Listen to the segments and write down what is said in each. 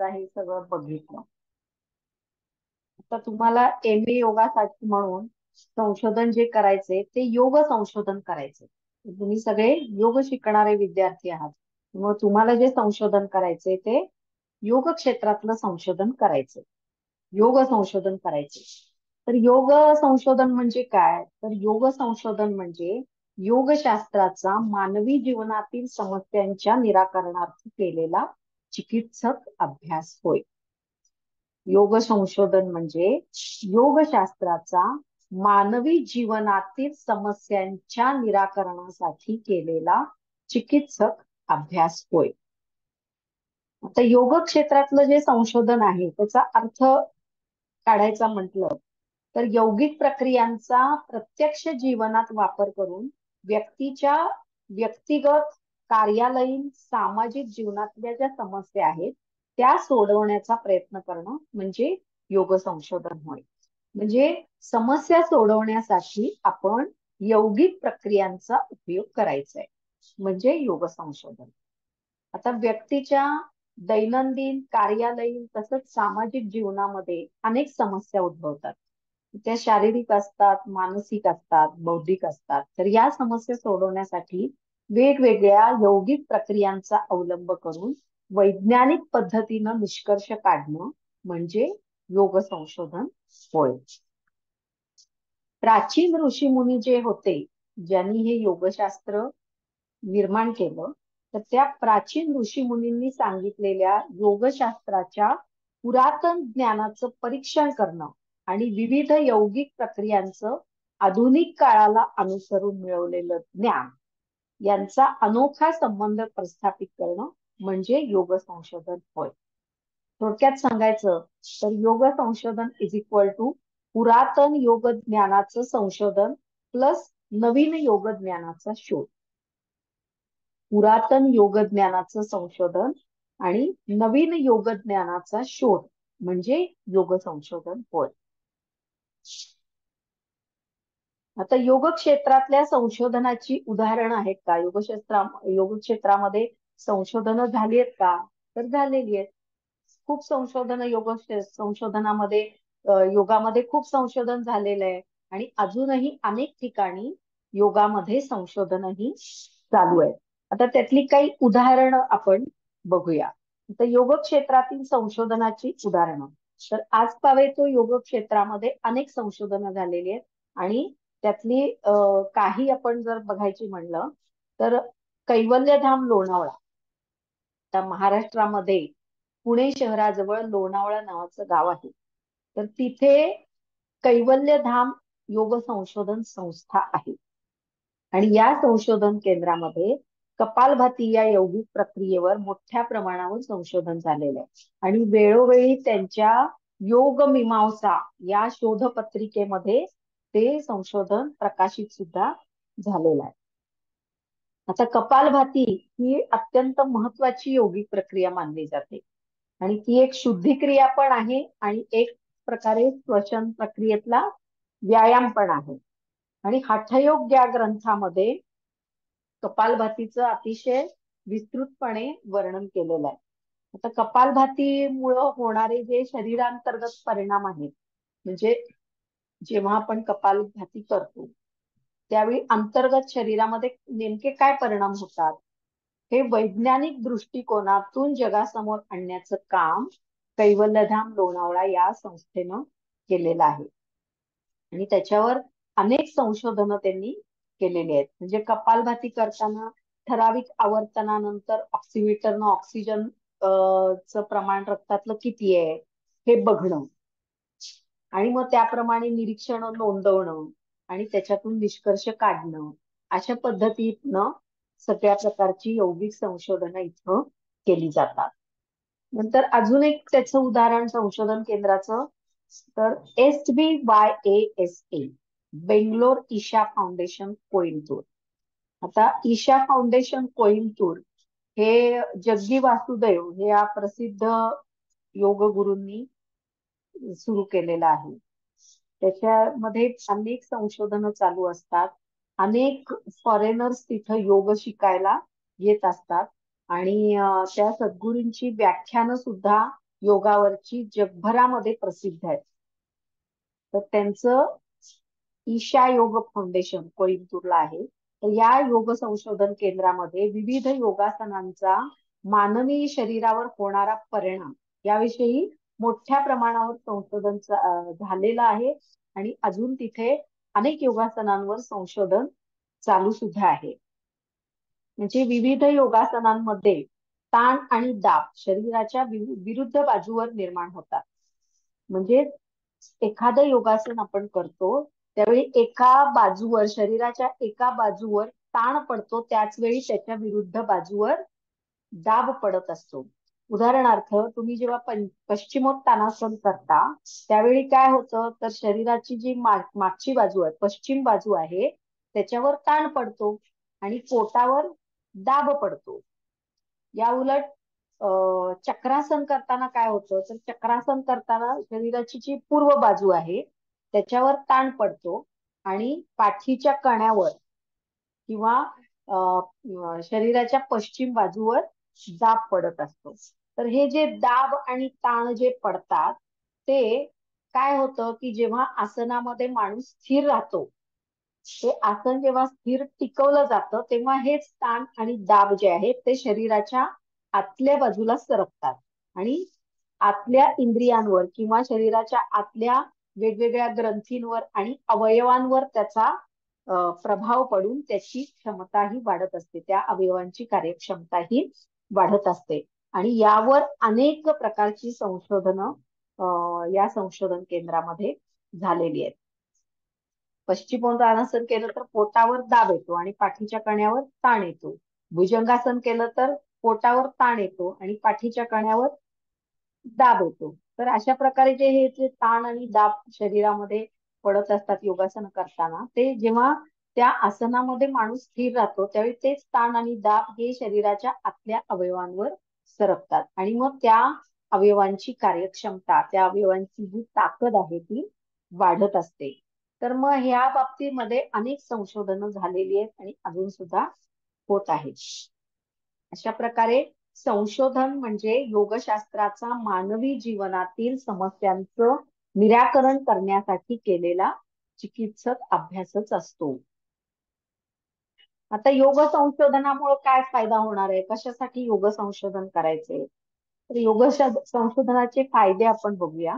करायचा हे सगळं बघितलं. आता तुम्हाला MA योगासाठी म्हणून संशोधन जे करायचे ते योग संशोधन करायचे. तुम्ही सगळे योग शिकणारे विद्यार्थी आहात, मग तुम्हाला जे संशोधन करायचे ते योग क्षेत्रातलं संशोधन करायचे, योग संशोधन करायचे. तर योग संशोधन म्हणजे काय? तर योग संशोधन म्हणजे योगशास्त्राचा मानवी जीवनातील समस्यांच्या निराकरणार्थ केलेला चिकित्सक अभ्यास होय. योग संशोधन म्हणजे योगशास्त्राचा मानवी जीवनातील समस्यांच्या निराकरणासाठी केलेला चिकित्सक अभ्यास होय. आता योग क्षेत्रातलं जे संशोधन आहे त्याचा अर्थ काढायचा म्हटलं तर यौगिक प्रक्रियांचा प्रत्यक्ष जीवनात वापर करून व्यक्तीच्या व्यक्तिगत, कार्यालयीन, सामाजिक जीवनातल्या ज्या समस्या आहेत त्या सोडवण्याचा प्रयत्न करणं म्हणजे योग संशोधन होय. म्हणजे समस्या सोडवण्यासाठी आपण यौगिक प्रक्रियांचा उपयोग करायचा आहे म्हणजे योग संशोधन. आता व्यक्तीच्या दैनंदिन, कार्यालयीन तसंच सामाजिक जीवनामध्ये अनेक समस्या उद्भवतात. त्या शारीरिक असतात, मानसिक असतात, बौद्धिक असतात. तर या समस्या सोडवण्यासाठी वेगवेगळ्या यौगिक प्रक्रियांचा अवलंब करून वैज्ञानिक पद्धतीनं निष्कर्ष काढणं म्हणजे योग संशोधन होय. प्राचीन ऋषीमुनी जे होते, ज्यांनी हे योगशास्त्र निर्माण केलं, तर त्या प्राचीन ऋषीमुनींनी सांगितलेल्या योगशास्त्राच्या पुरातन ज्ञानाचं परीक्षण करणं आणि विविध यौगिक प्रक्रियांचं आधुनिक काळाला अनुसरून मिळवलेलं ज्ञान यांचा अनोखा संबंध प्रस्थापित करणं म्हणजे योग संशोधन होय. थोडक्यात सांगायचं तर योग संशोधन इज इक्वल टू पुरातन योग ज्ञानाचं संशोधन प्लस नवीन योग ज्ञानाचा शोध. पुरातन योग ज्ञानाचं संशोधन आणि नवीन योग ज्ञानाचा शोध म्हणजे योग संशोधन होय. आता योग क्षेत्रातल्या संशोधनाची उदाहरणं आहेत का? योग क्षेत्रामध्ये संशोधनं झाली आहेत का? तर झालेली आहेत. खूप संशोधन संशोधनामध्ये योगामध्ये खूप संशोधन झालेलं आहे आणि अजूनही अनेक ठिकाणी योगामध्ये संशोधनही चालू आहे. आता त्यातली काही उदाहरणं आपण बघूया. तर योग क्षेत्रातील संशोधनाची उदाहरणं. तर आज पावेतो योग क्षेत्रामध्ये अनेक संशोधनं झालेली आहेत आणि त्यातली काही आपण जर बघायची म्हणलं तर कैवल्यधाम लोणावळा. आता महाराष्ट्रामध्ये पुणे शहराजवळ लोणावळा नावाचं गाव आहे. तर तिथे कैवल्यधाम योग संशोधन संस्था आहे आणि या संशोधन केंद्रामध्ये कपालभाती या यौगिक प्रक्रियेवर मोठ्या प्रमाणावर संशोधन झालेलं आहे आणि वेळोवेळी त्यांच्या योग मीमांसा या शोधपत्रिकेमध्ये ते संशोधन प्रकाशित सुद्धा झालेलं आहे. आता कपालभाती ही अत्यंत महत्वाची यौगिक प्रक्रिया मानली जाते आणि ती एक शुद्धिक्रिया पण आहे आणि एक प्रकारे श्वसन प्रक्रियेतला व्यायाम पण आहे. आणि हठयोग या ग्रंथामध्ये कपालभातीचं अतिशय विस्तृतपणे वर्णन केलेलं आहे. आता कपालभातीमुळं होणारे जे शरीरांतर्गत परिणाम आहेत, म्हणजे जेव्हा आपण कपालभाती करतो त्यावेळी अंतर्गत शरीरामध्ये नेमके काय परिणाम होतात हे वैज्ञानिक दृष्टिकोनातून जगासमोर आणण्याचं काम कैवल्यधाम लोणावळा या संस्थेनं केलेलं आहे आणि त्याच्यावर अनेक संशोधनं त्यांनी केलेली आहेत. म्हणजे कपालभाती करताना ठराविक आवर्तनानंतर ऑक्सिमीटरनं ऑक्सिजन च प्रमाण रक्तातलं किती आहे हे बघणं आणि मग त्याप्रमाणे निरीक्षण नोंदवणं आणि त्याच्यातून निष्कर्ष काढणं अशा पद्धतीनं सगळ्या प्रकारची यौगिक संशोधनं इथं केली जातात. नंतर अजून एक त्याचं उदाहरण संशोधन केंद्राचं तर SBYASA बेंगलोर ईशा फाउंडेशन कोइंबतूर. आता ईशा फाउंडेशन कोइंबतूर हे जग्गी वासुदेव हे या प्रसिद्ध योग गुरूंनी सुरू केलेलं आहे. त्याच्यामध्ये अनेक संशोधनं चालू असतात. अनेक फॉरेनर्स तिथं योग शिकायला येत असतात आणि त्या सद्गुरूंची व्याख्यानं सुद्धा योगावरची जगभरामध्ये प्रसिद्ध आहेत. तर त्यांचं ईशा योग फाउंडेशन कोइंबतूरला आहे. तर या योग संशोधन केंद्रामध्ये विविध योगासनांचा मानवी शरीरावर होणारा परिणाम याविषयी मोठ्या प्रमाणावर संशोधन झालेलं आहे. आणि अजून तिथे अनेक योगासनांवर संशोधन चालू सुद्धा आहे. म्हणजे विविध योगासनांमध्ये ताण आणि दाब शरीराच्या विरुद्ध बाजूवर निर्माण होतात. म्हणजे एखादं योगासन आपण करतो त्यावेळी एका बाजूवर, शरीराच्या एका बाजूवर ताण पडतो, त्याच वेळी त्याच्या विरुद्ध बाजूवर दाब पडत असतो. उदाहरणार्थ, तुम्ही जेव्हा पश्चिमोत्तानासन करता त्यावेळी काय होतं, तर शरीराची जी मागची बाजू आहे, पश्चिम बाजू आहे, त्याच्यावर ताण पडतो आणि पोटावर दाब पडतो. या उलट चक्रासन करताना काय होतं, तर चक्रासन करताना शरीराची जी पूर्व बाजू आहे त्याच्यावर ताण पडतो आणि पाठीच्या कण्यावर किंवा शरीराच्या पश्चिम बाजूवर दाब पडत असतो. तर हे जे दाब आणि ताण जे पडतात ते काय होतं, की जेव्हा आसनामध्ये माणूस स्थिर राहतो, ते आसन जेव्हा स्थिर टिकवलं जातं तेव्हा हेच ताण आणि दाब जे आहेत ते शरीराच्या आतल्या बाजूला सरकतात आणि आतल्या इंद्रियांवर किंवा शरीराच्या आतल्या वेगवेगळ्या ग्रंथींवर आणि अवयवांवर त्याचा प्रभाव पडून त्याची क्षमताही वाढत असते, त्या अवयवांची कार्यक्षमताही वाढत असते. आणि यावर अनेक प्रकारची संशोधनं या संशोधन केंद्रामध्ये झालेली आहेत. पश्चिमोत्तानासन केलं तर पोटावर दाब येतो आणि पाठीच्या कण्यावर ताण येतो. भुजंगासन केलं तर पोटावर ताण येतो आणि पाठीच्या कण्यावर दाब येतो. तर अशा प्रकारे हे जे ताण आणि दाब शरीरामध्ये पडत असतात योगासन करताना, ते जेव्हा त्या आसनामध्ये माणूस स्थिर राहतो त्यावेळी तेच ताण आणि दाब हे शरीराच्या आतल्या अवयवांवर सरकतात आणि मग त्या अवयवांची कार्यक्षमता, त्या अवयवांची जी ताकद आहे ती वाढत असते. तर मग ह्या बाबतीमध्ये अनेक संशोधनं झालेली आहेत आणि अजून सुद्धा होत आहेत. अशा प्रकारे संशोधन म्हणजे योगशास्त्राचा मानवी जीवनातील समस्यांचं निराकरण करण्यासाठी केलेला चिकित्सक अभ्यासच असतो. आता योग संशोधनामुळे काय फायदा होणार आहे, कशासाठी योग संशोधन करायचे, तर योग संशोधनाचे फायदे आपण बघूया.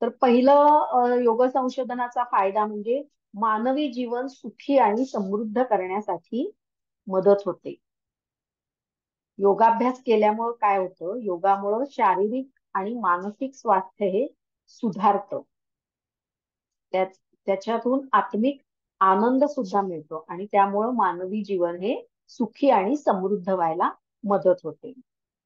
तर पहिलं योग संशोधनाचा फायदा म्हणजे मानवी जीवन सुखी आणि समृद्ध करण्यासाठी मदत होते. योगाभ्यास केल्यामुळं काय होतं, योगामुळं शारीरिक आणि मानसिक स्वास्थ्य हे सुधारतं. त्याच्यातून आत्मिक आनंद सुद्धा मिळतो आणि त्यामुळं मानवी जीवन हे सुखी आणि समृद्ध व्हायला मदत होते.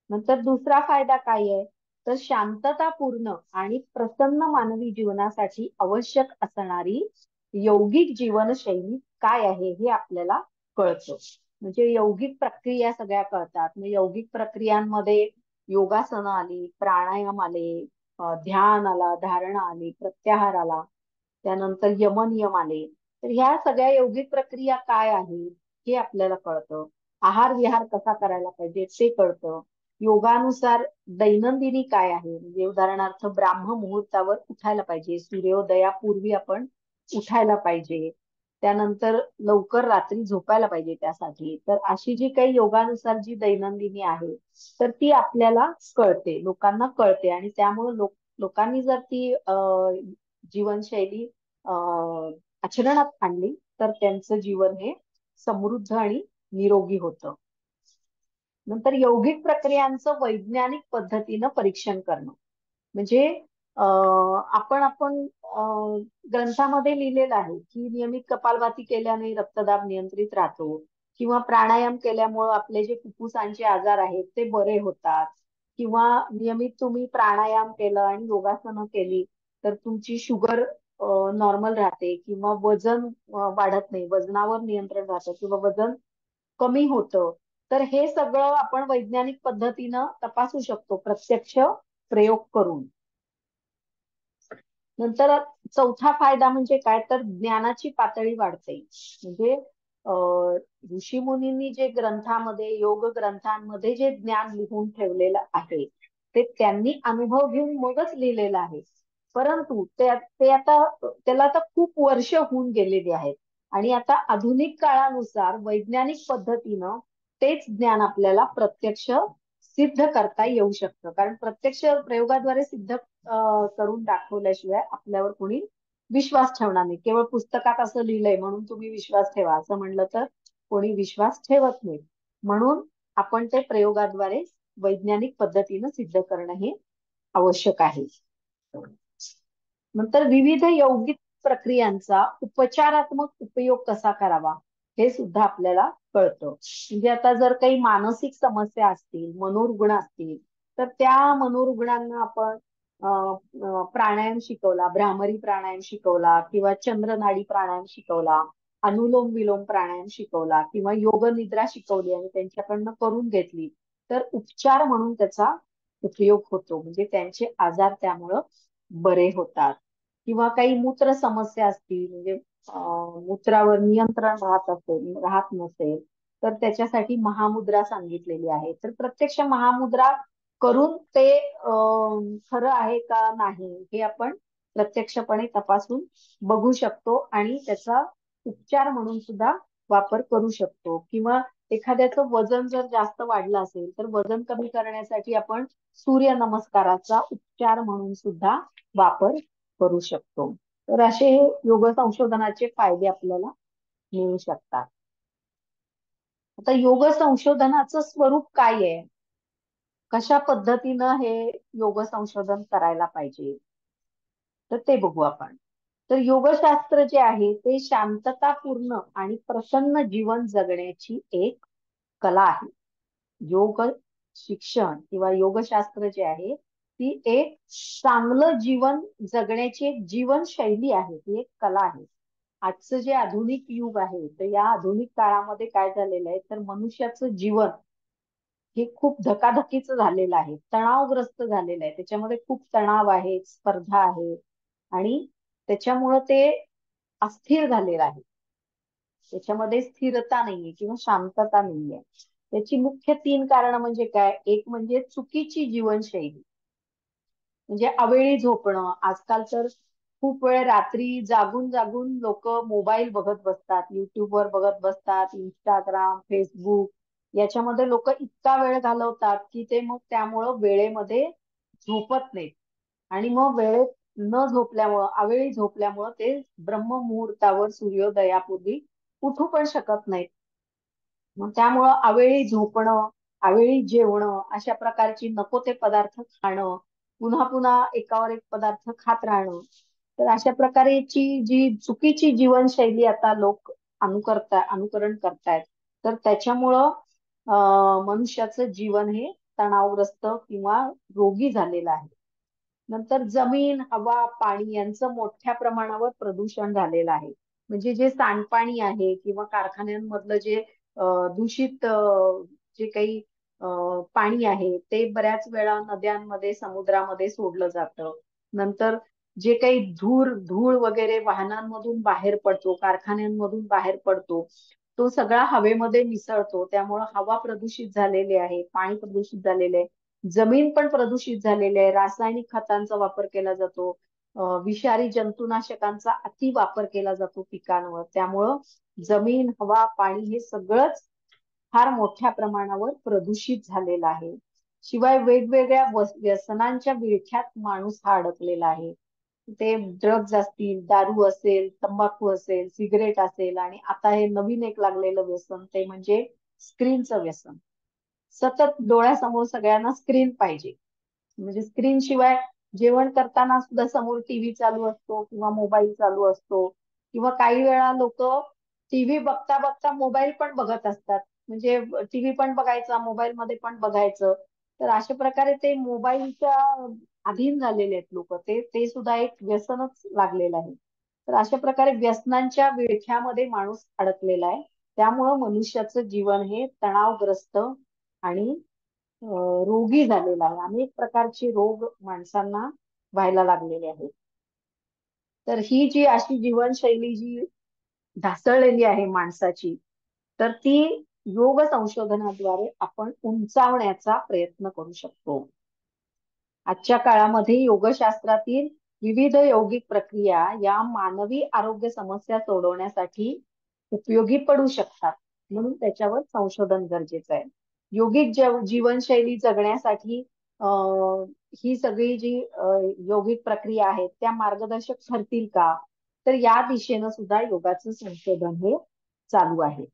नंतर दुसरा फायदा काय आहे, तर शांततापूर्ण आणि प्रसन्न मानवी जीवनासाठी आवश्यक असणारी यौगिक जीवनशैली काय आहे हे आपल्याला कळतं. म्हणजे यौगिक प्रक्रिया सगळ्या कळतात. मग यौगिक प्रक्रियांमध्ये योगासनं आली, प्राणायाम आले, ध्यान आला, धारणा आली, प्रत्याहार आला, त्यानंतर यमनियम आले. तर ह्या सगळ्या यौगिक प्रक्रिया काय आहेत हे आपल्याला कळतं. आहार विहार कसा करायला पाहिजे ते कळतं. योगानुसार दैनंदिनी काय आहे, म्हणजे उदाहरणार्थ ब्राह्म मुहूर्तावर उठायला पाहिजे, सूर्योदयापूर्वी आपण उठायला पाहिजे, त्यानंतर लवकर रात्री झोपायला पाहिजे त्यासाठी. तर अशी जी काही योगानुसार जी दैनंदिनी आहे तर ती आपल्याला कळते, लोकांना कळते आणि त्यामुळे लोकांनी जर ती जीवनशैली आचरणात आणली तर त्यांचं जीवन हे समृद्ध आणि निरोगी होतं. नंतर यौगिक प्रक्रियांचं वैज्ञानिक पद्धतीनं परीक्षण करणं म्हणजे आपण ग्रंथामध्ये लिहिलेलं आहे की नियमित कपालभाती केल्याने रक्तदाब नियंत्रित राहतो किंवा प्राणायाम केल्यामुळे आपले जे फुफ्फुसांचे आजार आहेत ते बरे होतात किंवा नियमित तुम्ही प्राणायाम केलं आणि योगासनं केली तर तुमची शुगर नॉर्मल राहते किंवा वजन वाढत नाही, वजनावर नियंत्रण राहतं किंवा वजन कमी होतं. तर हे सगळं आपण वैज्ञानिक पद्धतीनं तपासू शकतो प्रत्यक्ष प्रयोग करून. नंतर चौथा फायदा म्हणजे काय, तर ज्ञानाची पातळी वाढते. म्हणजे ऋषीमुनींनी जे ग्रंथामध्ये, योग ग्रंथांमध्ये जे ज्ञान लिहून ठेवलेलं आहे ते त्यांनी अनुभव घेऊन मगच लिहिलेलं आहे. परंतु ते आता त्याला आता खूप वर्ष होऊन गेलेली आहेत आणि आता आधुनिक काळानुसार वैज्ञानिक पद्धतीनं तेच ज्ञान आपल्याला प्रत्यक्ष सिद्ध करता येऊ शकतं. कारण प्रत्यक्ष प्रयोगाद्वारे सिद्ध करून दाखवल्याशिवाय आपल्यावर कोणी विश्वास ठेवणार नाही. केवळ पुस्तकात असं लिहिलंय म्हणून तुम्ही विश्वास ठेवा असं म्हणलं तर कोणी विश्वास ठेवत नाही. म्हणून आपण ते प्रयोगाद्वारे वैज्ञानिक पद्धतीनं सिद्ध करणं हे आवश्यक आहे. नंतर विविध यौगिक प्रक्रियांचा उपचारात्मक उपयोग कसा करावा हे सुद्धा आपल्याला कळतं. म्हणजे आता जर काही मानसिक समस्या असतील, मनोरुग्ण असतील, तर त्या मनोरुग्णांना आपण प्राणायाम शिकवला, भ्रामरी प्राणायाम शिकवला किंवा चंद्रनाडी प्राणायाम शिकवला, अनुलोम विलोम प्राणायाम शिकवला किंवा योग निद्रा शिकवली आणि त्यांच्याकडनं करून घेतली, तर उपचार म्हणून त्याचा उपयोग होतो. म्हणजे त्यांचे आजार त्यामुळं बरे होतात. किंवा काही मूत्र समस्या असतील, म्हणजे मूत्रावर नियंत्रण राहत नसेल, तर त्याच्यासाठी महामुद्रा सांगितलेली आहे. तर प्रत्यक्ष महामुद्रा करून ते खरं आहे का नाही हे आपण प्रत्यक्षपणे तपासून बघू शकतो आणि त्याचा उपचार म्हणून सुद्धा वापर करू शकतो. किंवा एखाद्याचं वजन जर जास्त वाढलं असेल तर वजन कमी करण्यासाठी आपण सूर्य नमस्काराचा उपचार म्हणून सुद्धा वापर करू शकतो. तर असे हे योग संशोधनाचे फायदे आपल्याला मिळू शकतात. आता योग संशोधनाचं स्वरूप काय आहे? कशा पद्धतीनं हे योग संशोधन करायला पाहिजे तर ते बघू आपण. तर योगशास्त्र जे आहे ते शांततापूर्ण आणि प्रसन्न जीवन जगण्याची एक कला आहे. योग शिक्षण किंवा योगशास्त्र जे आहे ती एक चांगलं जीवन जगण्याची एक जीवनशैली आहे, ती एक कला आहे. आजचं जे आधुनिक युग आहे तर या आधुनिक काळामध्ये काय झालेलं आहे तर मनुष्याचं जीवन हे खूप धकाधकीचं झालेलं आहे, तणावग्रस्त झालेलं आहे. त्याच्यामध्ये खूप तणाव आहे, स्पर्धा आहे आणि त्याच्यामुळं ते अस्थिर झालेलं आहे. त्याच्यामध्ये स्थिरता नाहीये किंवा शांतता नाहीये. त्याची मुख्य 3 कारणं म्हणजे काय? एक म्हणजे चुकीची जीवनशैली, म्हणजे अवेळी झोपणं. आजकाल तर खूप वेळ रात्री जागून जागून लोक मोबाईल बघत बसतात, युट्यूबवर बघत बसतात, इंस्टाग्राम, फेसबुक याच्यामध्ये लोक इतका वेळ घालवतात की ते मग त्यामुळं वेळेमध्ये झोपत नाहीत आणि मग वेळेत न झोपल्यामुळं, अवेळी झोपल्यामुळं ते ब्रह्ममुहूर्तावर सूर्योदयापूर्वी उठू पण शकत नाहीत. मग त्यामुळं अवेळी झोपणं, अवेळी जेवणं, अशा प्रकारची नको ते पदार्थ खाणं, पुन्हा पुन्हा एकावर एक पदार्थ खात राहणं, तर अशा प्रकारची जी चुकीची जीवनशैली आता लोक अनुकरण करतायत, तर त्याच्यामुळं मनुष्याचं जीवन हे तणावग्रस्त किंवा रोगी झालेलं आहे. नंतर जमीन, हवा, पाणी यांचं मोठ्या प्रमाणावर प्रदूषण झालेलं आहे. म्हणजे जे सांडपाणी आहे किंवा कारखान्यांमधलं जे दूषित जे काही पाणी आहे ते बऱ्याच वेळा नद्यांमध्ये, समुद्रामध्ये सोडलं जातं. नंतर जे काही धूळ वगैरे वाहनांमधून बाहेर पडतो, कारखान्यांमधून बाहेर पडतो, तो सगळा हवेमध्ये मिसळतो. त्यामुळे हवा प्रदूषित झालेली आहे, पाणी प्रदूषित झालेलं आहे, जमीन पण प्रदूषित झालेली आहे. रासायनिक खतांचा वापर केला जातो, विषारी जंतुनाशकांचा अति वापर केला जातो पिकांवर. त्यामुळं जमीन, हवा, पाणी हे सगळंच फार मोठ्या प्रमाणावर प्रदूषित झालेलं आहे. शिवाय वेगवेगळ्या व्यसनांच्या विळख्यात माणूस हा अडकलेला आहे. ते ड्रग्ज असतील, दारू असेल, तंबाखू असेल, सिगरेट असेल आणि आता हे नवीन एक लागलेलं व्यसन ते म्हणजे स्क्रीनचं व्यसन. सतत डोळ्यासमोर सगळ्यांना स्क्रीन पाहिजे. म्हणजे स्क्रीन शिवाय जेवण करताना सुद्धा समोर टीव्ही चालू असतो किंवा मोबाईल चालू असतो किंवा काही वेळा लोक टीव्ही बघता बघता मोबाईल पण बघत असतात. म्हणजे टीव्ही पण बघायचा, मोबाईल मध्ये पण बघायचं. तर अशा प्रकारे ते मोबाईलच्या अधीन झालेले आहेत लोक. ते सुद्धा एक व्यसनच लागलेलं आहे. तर अशा प्रकारे व्यसनांच्या विळख्यामध्ये माणूस अडकलेला आहे. त्यामुळं मनुष्याचं जीवन हे तणावग्रस्त आणि रोगी झालेला आहे. अनेक प्रकारचे रोग माणसांना व्हायला लागलेले आहेत. तर ही जी अशी जीवनशैली जी ढासळलेली आहे माणसाची, तर ती योग संशोधनाद्वारे आपण उंचावण्याचा प्रयत्न करू शकतो. आजच्या काळामध्ये योगशास्त्रातील विविध यौगिक प्रक्रिया या मानवी आरोग्य समस्या सोडवण्यासाठी उपयोगी पडू शकतात. म्हणून त्याच्यावर संशोधन गरजेचं आहे. योगिक जीवनशैली जगण्यासाठी ही सगळी जी यौगिक प्रक्रिया आहेत त्या मार्गदर्शक ठरतील का? तर या दिशेनं सुद्धा योगाचं संशोधन हे चालू आहे.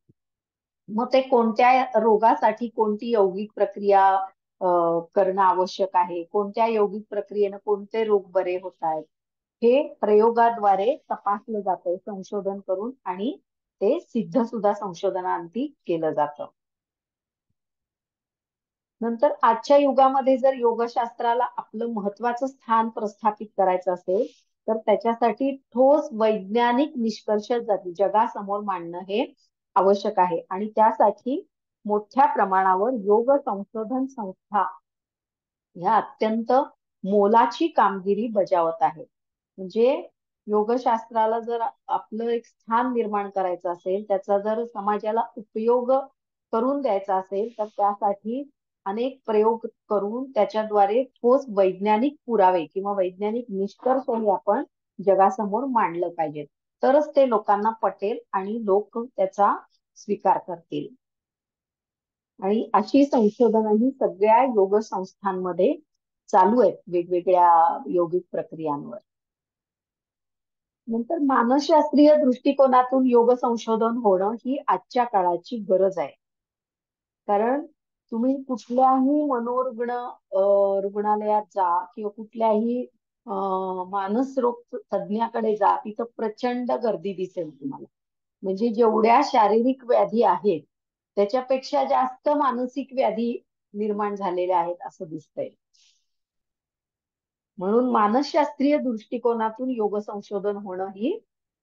मग ते कोणत्या रोगासाठी कोणती यौगिक प्रक्रिया करणं आवश्यक आहे, कोणत्या यौगिक प्रक्रियेनं कोणते रोग बरे होत आहेत, हे प्रयोगाद्वारे तपासलं जातंय संशोधन करून, आणि ते सिद्ध सुद्धा संशोधनाअंती केलं जातं. नंतर आजच्या युगामध्ये जर योगशास्त्राला आपलं महत्वाचं स्थान प्रस्थापित करायचं असेल तर त्याच्यासाठी ठोस वैज्ञानिक निष्कर्ष जगासमोर मांडणं हे आवश्यक आहे. आणि त्यासाठी मोठ्या प्रमाणावर योग संशोधन संस्था ह्या अत्यंत मोलाची कामगिरी बजावत आहे. म्हणजे योगशास्त्राला जर आपलं एक स्थान निर्माण करायचं असेल, त्याचा जर समाजाला उपयोग करून द्यायचा असेल, तर त्यासाठी अनेक प्रयोग करून त्याच्याद्वारे ठोस वैज्ञानिक पुरावे किंवा वैज्ञानिक निष्कर्षही आपण जगासमोर मांडलं पाहिजे. तरच ते लोकांना पटेल आणि लोक त्याचा स्वीकार करतील. आणि अशी संशोधनही सगळ्या योग संस्थांमध्ये चालू आहेत वेगवेगळ्या यौगिक प्रक्रियांवर. नंतर मानसशास्त्रीय दृष्टिकोनातून योग संशोधन होणं ही आजच्या काळाची गरज आहे. कारण तुम्ही कुठल्याही मनोरुग्ण रुग्णालयात जा किंवा कुठल्याही मानसरोग तज्ञाकडे जा, तिथं प्रचंड गर्दी दिसेल तुम्हाला. म्हणजे जेवढ्या शारीरिक व्याधी आहेत त्याच्यापेक्षा जास्त मानसिक व्याधी निर्माण झालेल्या आहेत असं दिसतंय. म्हणून मानसशास्त्रीय दृष्टिकोनातून योग संशोधन होणं ही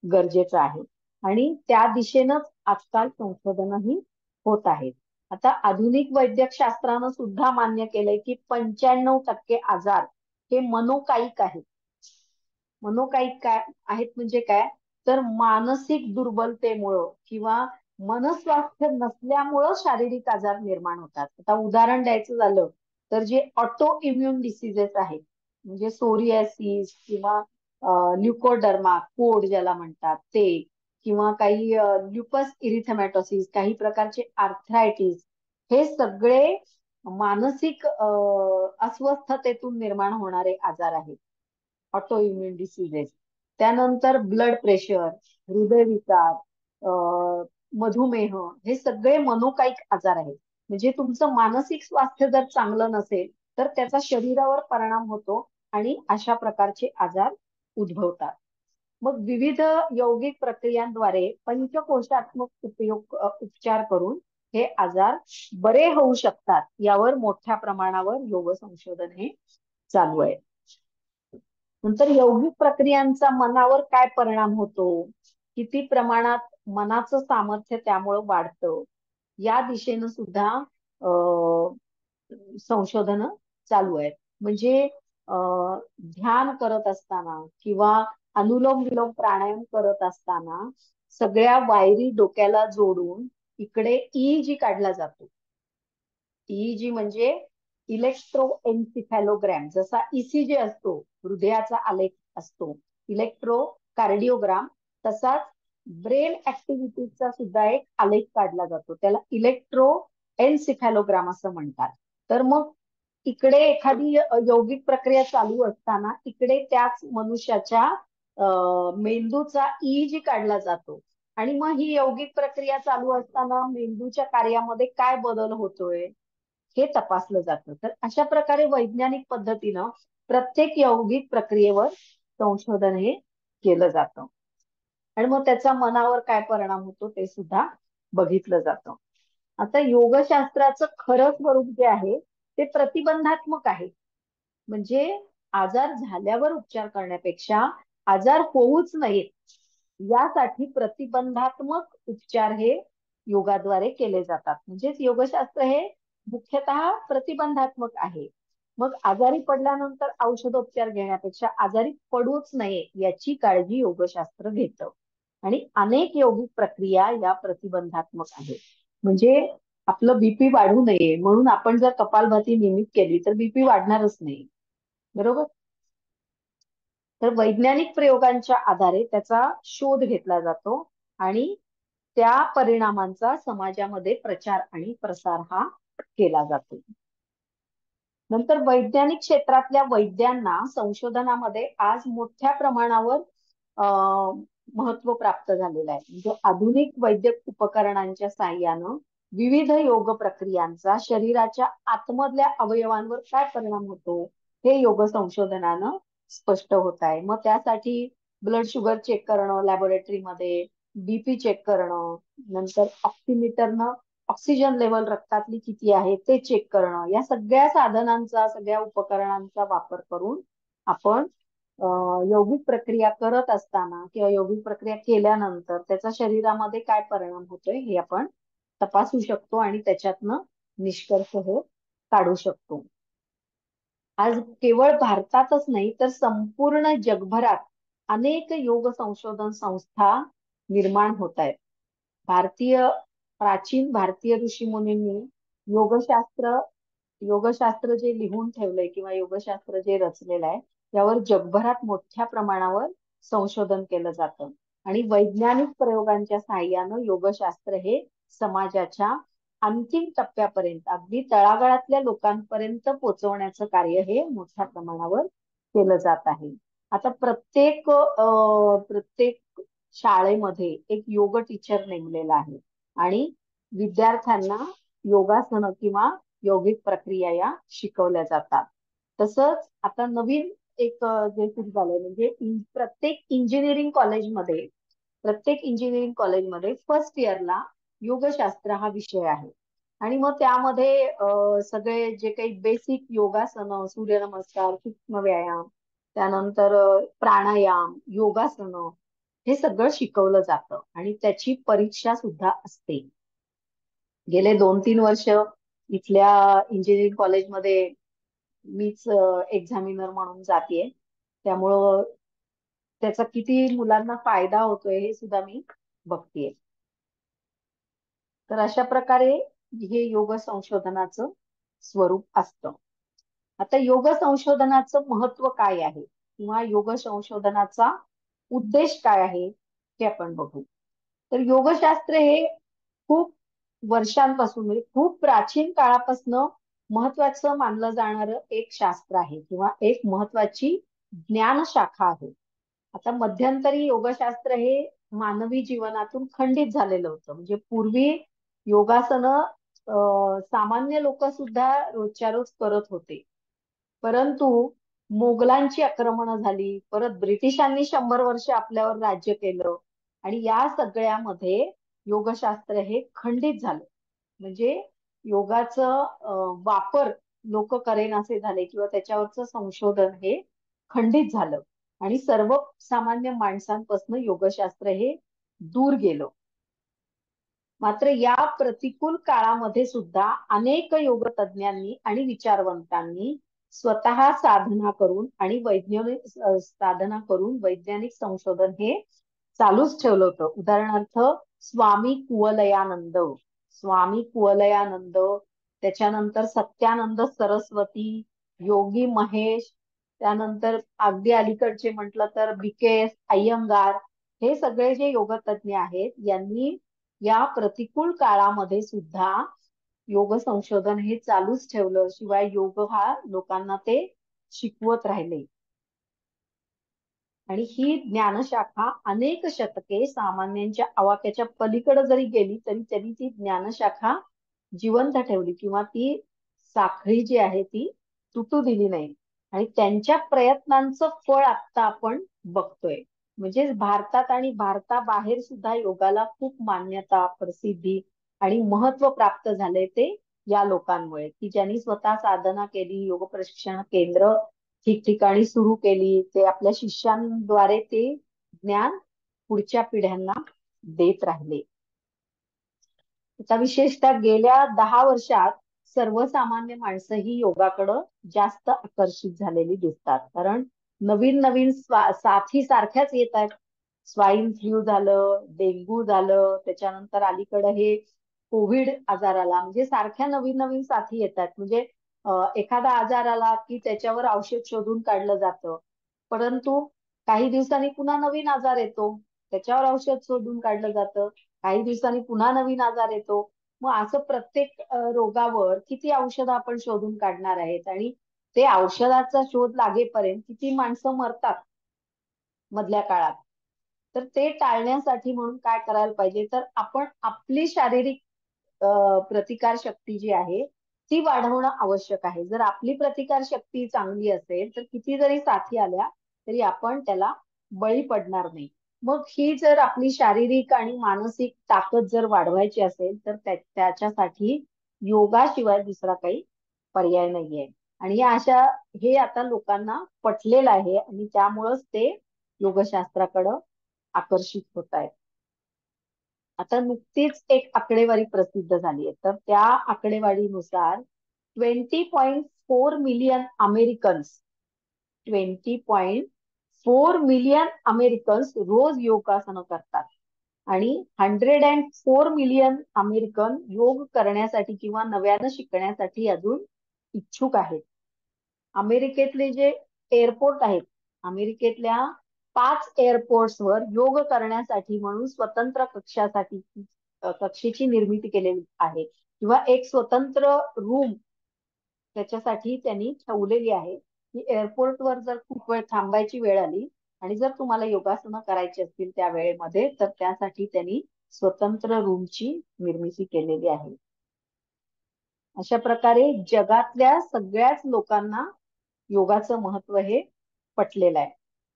गरजेचं आहे. आणि त्या दिशेनंच आजकाल संशोधनही होत आहेत. आता आधुनिक वैद्यक शास्त्रानं सुद्धा मान्य केलंय की 95% आजार हे मनोकायिक आहेत. मनोकायिक काय आहेत म्हणजे काय, तर मानसिक दुर्बलतेमुळं किंवा मनस्वास्थ्य नसल्यामुळं शारीरिक आजार निर्माण होतात. आता उदाहरण द्यायचं झालं तर जे ऑटो इम्युन डिसीजेस आहेत, म्हणजे सोरियासिस किंवा ल्युकोडर्मा कोड ज्याला म्हणतात ते, किंवा काही ल्युपस इरिथेमॅटोसिस, काही प्रकारचे आर्थरायटिस, हे सगळे मानसिक अस्वस्थतेतून निर्माण होणारे आजार आहेत, ऑटो इम्युन डिसीजेस. त्यानंतर ब्लड प्रेशर, हृदयविकार, मधुमेह, हे सगळे मनोकायिक आजार आहेत. म्हणजे तुमचं मानसिक स्वास्थ्य जर चांगलं नसेल तर त्याचा शरीरावर परिणाम होतो आणि अशा प्रकारचे आजार उद्भवतात. मग विविध यौगिक प्रक्रियांद्वारे पंचकोशात्मक उपचार करून हे आजार बरे होऊ शकतात. यावर मोठ्या प्रमाणावर योग संशोधन हे चालू आहे. नंतर यौगिक प्रक्रियांचा मनावर काय परिणाम होतो, किती प्रमाणात मनाचं सामर्थ्य त्यामुळे वाढतं, या दिशेनं सुद्धा संशोधन चालू आहेत. म्हणजे ध्यान करत असताना किंवा अनुलोम विलोम प्राणायाम करत असताना सगळ्या वायरी डोक्याला जोडून इकडे ईजी काढला जातो. ईजी म्हणजे इलेक्ट्रोएन्सिफॅलोग्राम, जसा ईसीजी असतो हृदयाचा आलेख असतो, इलेक्ट्रोकार्डिओग्राम, तसाच ब्रेन ऍक्टिव्हिटीचा सुद्धा एक आलेख काढला जातो, त्याला इलेक्ट्रोएन्सिफॅलोग्राम असं म्हणतात. तर मग इकडे एखादी यौगिक प्रक्रिया चालू असताना इकडे त्याच मनुष्याच्या मेंदूचा ईजी काढला जातो. आणि मग ही यौगिक प्रक्रिया चालू असताना मेंदूच्या कार्यामध्ये काय बदल होतोय हे तपासलं जातं. तर अशा प्रकारे वैज्ञानिक पद्धतीनं प्रत्येक यौगिक प्रक्रियेवर संशोधन हे केलं जातं. आणि मग त्याचा मनावर काय परिणाम होतो ते सुद्धा बघितलं जातं. आता योगशास्त्राचं खरं स्वरूप जे आहे ते प्रतिबंधात्मक आहे. म्हणजे आजार झाल्यावर उपचार करण्यापेक्षा आजार होऊच नयेत यासाठी प्रतिबंधात्मक उपचार हे योगाद्वारे केले जातात. म्हणजेच योगशास्त्र हे मुख्यतः प्रतिबंधात्मक आहे. मग आजारी पडल्यानंतर औषधोपचार घेण्यापेक्षा आजारी पडूच नये याची काळजी योगशास्त्र घेतं. आणि अनेक यौगिक प्रक्रिया या प्रतिबंधात्मक आहेत. म्हणजे आपलं बीपी वाढू नये म्हणून आपण जर कपालभाती नियमित केली तर बीपी वाढणारच नाही. बरोबर. तर वैज्ञानिक प्रयोगांच्या आधारे त्याचा शोध घेतला जातो आणि त्या परिणामांचा समाजामध्ये प्रचार आणि प्रसार हा केला जातो. नंतर वैज्ञानिक क्षेत्रातल्या वैद्यांना संशोधनामध्ये आज मोठ्या प्रमाणावर महत्व प्राप्त झालेलं आहे. म्हणजे आधुनिक वैद्यक उपकरणांच्या साहाय्यानं विविध योग प्रक्रियांचा शरीराच्या आतमधल्या अवयवांवर काय परिणाम होतो हे योग संशोधनानं स्पष्ट होत आहे. मग त्यासाठी ब्लड शुगर चेक करणं लॅबोरेटरीमध्ये, बीपी चेक करणं, नंतर ऑक्सिमीटरनं ऑक्सिजन लेवल रक्तातली किती आहे ते चेक करणं, या सगळ्या साधनांचा, सगळ्या उपकरणांचा वापर करून आपण यौगिक प्रक्रिया करत असताना किंवा यौगिक प्रक्रिया केल्यानंतर त्याचा शरीरामध्ये काय परिणाम होतोय हे आपण तपासू शकतो आणि त्याच्यातनं निष्कर्ष हे काढू शकतो. आज केवळ भारतातच नाही तर संपूर्ण जगभरात अनेक योग संशोधन संस्था निर्माण होत आहेत. प्राचीन भारतीय ऋषीमुनींनी योगशास्त्र योगशास्त्र जे लिहून ठेवलंय किंवा योगशास्त्र जे रचलेलं आहे त्यावर जगभरात मोठ्या प्रमाणावर संशोधन केलं जातं आणि वैज्ञानिक प्रयोगांच्या साहाय्यानं योगशास्त्र हे समाजाच्या अंतिम टप्प्यापर्यंत अगदी तळागाळातल्या लोकांपर्यंत पोहोचवण्याचं कार्य हे मोठ्या प्रमाणावर केलं जात आहे. आता प्रत्येक शाळेमध्ये एक योग टीचर नेमलेला आहे आणि विद्यार्थ्यांना योगासनं किंवा यौगिक प्रक्रिया या शिकवल्या जातात. तसंच आता नवीन एक जे सुरू झालंय म्हणजे प्रत्येक इंजिनिअरिंग कॉलेजमध्ये फर्स्ट इयरला योगशास्त्र हा विषय आहे आणि मग त्यामध्ये सगळे जे काही बेसिक योगासनं, सूर्यनमस्कार, सूक्ष्म व्यायाम, त्यानंतर प्राणायाम, योगासनं हे सगळं शिकवलं जातं आणि त्याची परीक्षा सुद्धा असते. गेले 2-3 वर्ष इथल्या इंजिनिअरिंग कॉलेजमध्ये मीच एक्झामिनर म्हणून जातेय. त्यामुळं त्याचा किती मुलांना फायदा होतोय हे सुद्धा मी बघतेय. तर अशा प्रकारे हे योग संशोधनाचं स्वरूप असतं. आता योग संशोधनाचं महत्व काय आहे किंवा योग संशोधनाचा उद्देश काय आहे ते आपण बघू. तर योगशास्त्र हे खूप वर्षांपासून म्हणजे खूप प्राचीन काळापासून महत्वाचं मानलं जाणारं एक शास्त्र आहे किंवा एक महत्वाची ज्ञान शाखा आहे. आता मध्यंतरी योगशास्त्र हे मानवी जीवनातून खंडित झालेलं होतं. म्हणजे पूर्वी योगासनं सामान्य लोक सुद्धा रोजच्या रोज करत होते. परंतु मोगलांची आक्रमणं झाली, परत ब्रिटिशांनी 100 वर्ष आपल्यावर राज्य केलं आणि या सगळ्यामध्ये योगशास्त्र हे खंडित झालं. म्हणजे योगाचं वापर लोक करेनासे झाले किंवा त्याच्यावरचं संशोधन हे खंडित झालं आणि सर्वसामान्य माणसांपासून योगशास्त्र हे दूर गेलं. मात्र या प्रतिकूल काळामध्ये सुद्धा अनेक योग तज्ञांनी आणि विचारवंतांनी स्वतः साधना करून वैज्ञानिक संशोधन हे चालूच ठेवलं होतं. उदाहरणार्थ स्वामी कुवलयानंद, त्याच्यानंतर सत्यानंद सरस्वती, योगी महेश, त्यानंतर अगदी अलीकडचे म्हटलं तर BKS अय्यंगार, हे सगळे जे योगतज्ञ आहेत यांनी या प्रतिकूल काळामध्ये सुद्धा योग संशोधन हे चालूच ठेवलं. शिवाय योग हा लोकांना ते शिकवत राहिले आणि ही ज्ञानशाखा अनेक शतके सामान्यांच्या आवाक्याच्या पलीकडे जरी गेली तरी त्यांनी ती ज्ञानशाखा जिवंत ठेवली किंवा ती साखळी जी आहे ती तुटू दिली नाही आणि त्यांच्या प्रयत्नांचं फळ आता आपण बघतोय. म्हणजे भारतात आणि भारताबाहेर सुद्धा योगाला खूप मान्यता, प्रसिद्धी आणि महत्व प्राप्त झाले ते या लोकांमुळे की ज्यांनी स्वतः साधना केली, योग प्रशिक्षण केंद्र ठिकठिकाणी सुरू केली, ते आपल्या शिष्यांद्वारे ते ज्ञान पुढच्या पिढ्यांना देत राहिले. आता विशेषतः गेल्या 10 वर्षात सर्वसामान्य माणसं ही योगाकडं जास्त आकर्षित झालेली दिसतात. कारण नवीन नवीन साथी सारख्याच येत आहेत. स्वाईन फ्लू झालं, डेंग्यू झालं, त्याच्यानंतर अलीकडं हे कोविड आजार आला. म्हणजे सारख्या नवीन नवीन साथी येतात. म्हणजे एखादा आजार आला की त्याच्यावर औषध शोधून काढलं जातं, परंतु काही दिवसांनी पुन्हा नवीन आजार येतो, त्याच्यावर औषध शोधून काढलं जातं, काही दिवसांनी पुन्हा नवीन आजार येतो. मग असं प्रत्येक रोगावर किती औषधं आपण शोधून काढणार आहेत, आणि ते औषधाचा शोध लागेपर्यंत किती माणसं मरतात मधल्या काळात. तर ते टाळण्यासाठी म्हणून काय करायला पाहिजे, तर आपण आपली शारीरिक प्रतिकार शक्ती जी आहे ती वाढवणं आवश्यक आहे. जर आपली प्रतिकार शक्ती चांगली असेल तर किती जरी साथी आल्या तरी आपण त्याला बळी पडणार नाही. मग ही जर आपली शारीरिक आणि मानसिक ताकद जर वाढवायची असेल तर त्याच्यासाठी योगाशिवाय दुसरा काही पर्याय नाहीये. आणि हे आता लोकांना पटलेलं आहे आणि त्यामुळंच ते योगशास्त्राकडं आकर्षित होत आहेत. आता नुकतीच एक आकडेवारी प्रसिद्ध झाली आहे, तर त्या आकडेवारीनुसार 20.4 मिलियन अमेरिकन्स 20.4 मिलियन अमेरिकन्स रोज योगासनं करतात, आणि 104 मिलियन अमेरिकन योग करण्यासाठी किंवा नव्यानं शिकण्यासाठी अजून इच्छुक आहेत. अमेरिकेतले जे एअरपोर्ट आहेत, अमेरिकेतल्या 5 एअरपोर्ट्सवर योग करण्यासाठी म्हणून स्वतंत्र कक्षेची निर्मिती केलेली आहे, किंवा एक स्वतंत्र रूम त्याच्यासाठी त्यांनी ठेवलेली आहे, की एअरपोर्टवर जर खूप वेळ थांबायची वेळ आली आणि जर तुम्हाला योगासनं करायची असतील त्या वेळेमध्ये, तर त्यासाठी त्यांनी स्वतंत्र रूमची निर्मिती केलेली आहे. अशा प्रकारे जगातल्या सगळ्याच लोकांना योगाचं महत्व हे पटलेलं आहे.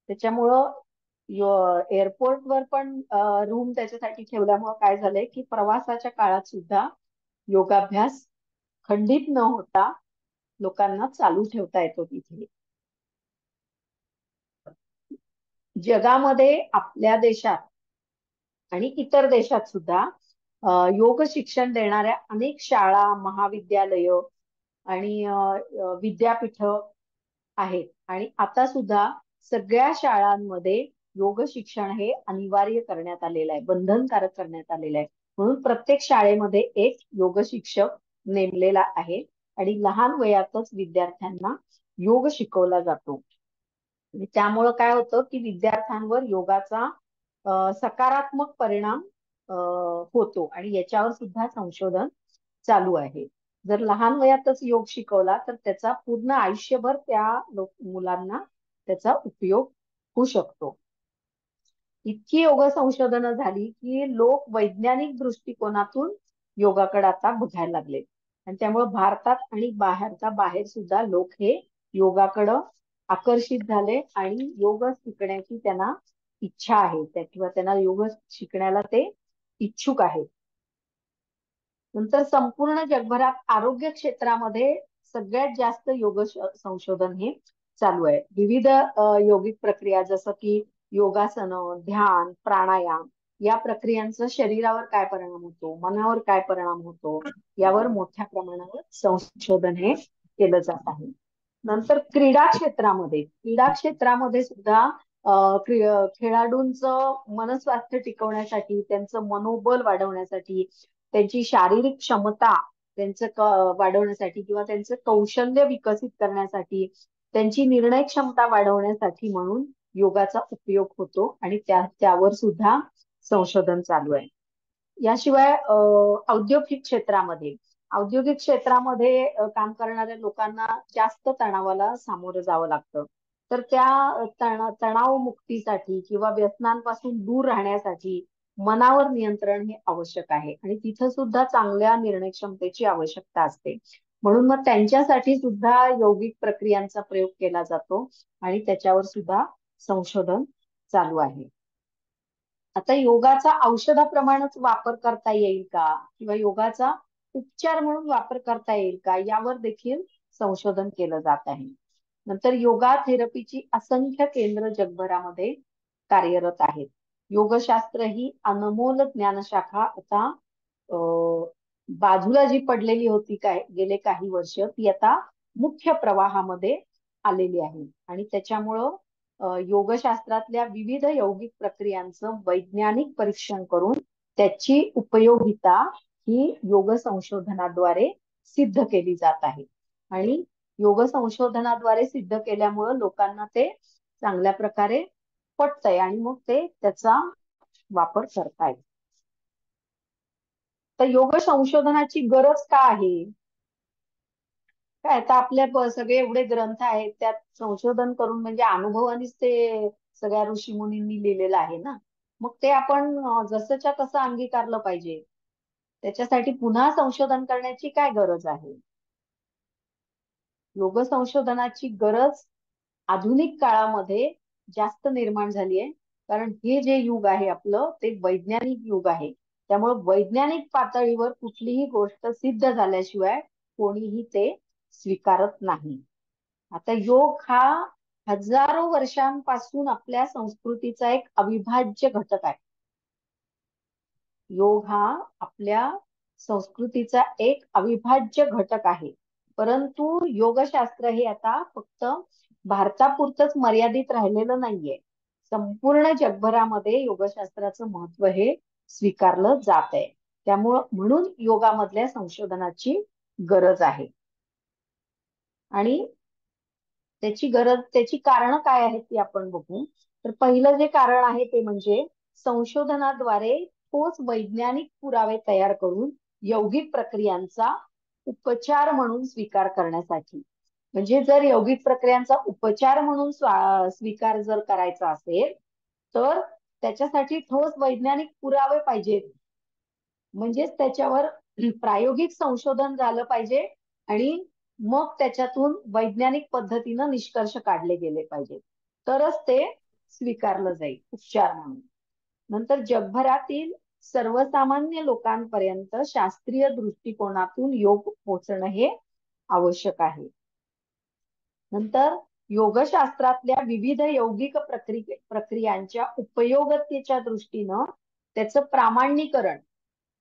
त्याच्यामुळं एअरपोर्टवर पण रूम त्याच्यासाठी ठेवल्यामुळं काय झालंय, की प्रवासाच्या काळात सुद्धा योगाभ्यास खंडित न होता लोकांना चालू ठेवता येतो तिथे. जगामध्ये आपल्या देशात आणि इतर देशात सुद्धा योग शिक्षण देणाऱ्या अनेक शाळा, महाविद्यालय आणि विद्यापीठ आहेत. आणि आता सुद्धा सगळ्या शाळांमध्ये योग शिक्षण हे अनिवार्य करण्यात आलेलं आहे, बंधनकारक करण्यात आलेलं आहे. म्हणून प्रत्येक शाळेमध्ये एक योग शिक्षक नेमलेला आहे आणि लहान वयातच विद्यार्थ्यांना योग शिकवला जातो. आणि त्यामुळं काय होतं, की विद्यार्थ्यांवर योगाचा सकारात्मक परिणाम अ, होतो, आणि याच्यावर सुद्धा संशोधन चालू आहे. जर लहान वयातच योग शिकवला तर त्याचा पूर्ण आयुष्यभर त्या मुलांना त्याचा उपयोग होऊ शकतो. इतकी योग संशोधनं झाली की लोक वैज्ञानिक दृष्टिकोनातून योगाकडे आता बघायला लागले, आणि त्यामुळे भारतात आणि बाहेर सुद्धा लोक हे योगाकडं आकर्षित झाले आणि योग शिकण्याची त्यांना इच्छा आहे, किंवा त्यांना योग शिकण्याला ते इच्छुक आहेत. नंतर संपूर्ण जगभरात आरोग्य क्षेत्रामध्ये सगळ्यात जास्त संशोधन हे चालू आहे. विविध योगिक प्रक्रिया जसं की योगासनं, ध्यान, प्राणायाम या प्रक्रियांचा शरीरावर काय परिणाम होतो, मनावर काय परिणाम होतो, यावर मोठ्या प्रमाणावर संशोधन हे केलं जात आहे. नंतर क्रीडा क्षेत्रामध्ये सुद्धा खेळाडूंचं मनस्वास्थ्य टिकवण्यासाठी, त्यांचं मनोबल वाढवण्यासाठी, त्यांची शारीरिक क्षमता वाढवण्यासाठी किंवा त्यांचं कौशल्य विकसित करण्यासाठी, त्यांची निर्णय क्षमता वाढवण्यासाठी म्हणून योगाचा उपयोग होतो, आणि त्यावर सुद्धा संशोधन चालू आहे. याशिवाय औद्योगिक क्षेत्रामध्ये काम करणाऱ्या लोकांना जास्त तणावाला सामोरं जावं लागतं. तर त्या तणाव मुक्तीसाठी किंवा व्यसनांपासून दूर राहण्यासाठी मनावर नियंत्रण हे आवश्यक आहे, आणि तिथं सुद्धा चांगल्या निर्णय क्षमतेची आवश्यकता असते. म्हणून मग त्यांच्यासाठी सुद्धा यौगिक प्रक्रियांचा प्रयोग केला जातो, आणि त्याच्यावर सुद्धा संशोधन चालू आहे. आता योगाचा औषधाप्रमाणेच वापर करता येईल का, किंवा योगाचा उपचार म्हणून वापर करता येईल का, यावर देखील संशोधन केलं जात आहे. नंतर योगा थेरपीची असंख्य केंद्र जगभरामध्ये कार्यरत आहेत. योगशास्त्र ही अनमोल ज्ञानशाखा आता बाजूला जी पडलेली होती गेले काही वर्ष, ती आता मुख्य प्रवाहामध्ये आलेली आहे, आणि त्याच्यामुळं योगशास्त्रातल्या विविध यौगिक प्रक्रियांचं वैज्ञानिक परीक्षण करून त्याची उपयोगिता ही योग संशोधनाद्वारे सिद्ध केली जात आहे. आणि योग संशोधनाद्वारे सिद्ध केल्यामुळं लोकांना ते चांगल्या प्रकारे पटतंय आणि मग ते त्याचा वापर करतायत. तर योग संशोधनाची गरज का आहे? काय आता आपल्या सगळे एवढे ग्रंथ आहेत त्यात संशोधन करून म्हणजे अनुभवानेच ते सगळ्या ऋषीमुनींनी लिहिलेलं आहे ना. मग ते आपण जसंच्या तसं अंगीकारलं पाहिजे. त्याच्यासाठी पुन्हा संशोधन करण्याची काय गरज आहे? योग संशोधनाची गरज आधुनिक काळामध्ये जास्त निर्माण झाली आहे. कारण हे जे युग आहे आपलं ते वैज्ञानिक युग आहे. त्यामुळे वैज्ञानिक पातळीवर कुठलीही गोष्ट सिद्ध झाल्याशिवाय कोणीही ते स्वीकारत नाही. आता योग हा हजारो वर्षांपासून आपल्या संस्कृतीचा एक अविभाज्य घटक आहे. योग हा आपल्या संस्कृतीचा एक अविभाज्य घटक आहे. परंतु योगशास्त्र हे आता फक्त भारतापुरतच मर्यादित राहिलेलं नाहीये. संपूर्ण जगभरामध्ये योगशास्त्राचं महत्व हे स्वीकारलं जात आहे. म्हणून योगामधल्या संशोधनाची गरज आहे. आणि त्याची कारणं काय आहेत ती आपण बघू. तर पहिलं जे कारण आहे ते म्हणजे संशोधनाद्वारे ठोस वैज्ञानिक पुरावे तयार करून यौगिक प्रक्रियांचा उपचार म्हणून स्वीकार करण्यासाठी. म्हणजे जर यौगिक प्रक्रियांचा उपचार म्हणून स्वीकार जर करायचा असेल तर त्याच्यासाठी ठोस वैज्ञानिक पुरावे पाहिजेत. म्हणजेच त्याच्यावर प्रायोगिक संशोधन झालं पाहिजे आणि मग त्याच्यातून वैज्ञानिक पद्धतीनं निष्कर्ष काढले गेले पाहिजेत. तरच ते स्वीकारलं जाईल उपचार म्हणून. नंतर जगभरातील सर्वसामान्य लोकांपर्यंत शास्त्रीय दृष्टिकोनातून योग पोहोचणं हे आवश्यक आहे. नंतर योगशास्त्रातल्या विविध यौगिक प्रक्रियांच्या उपयोगितेच्या दृष्टीनं त्याचं प्रामाणिकरण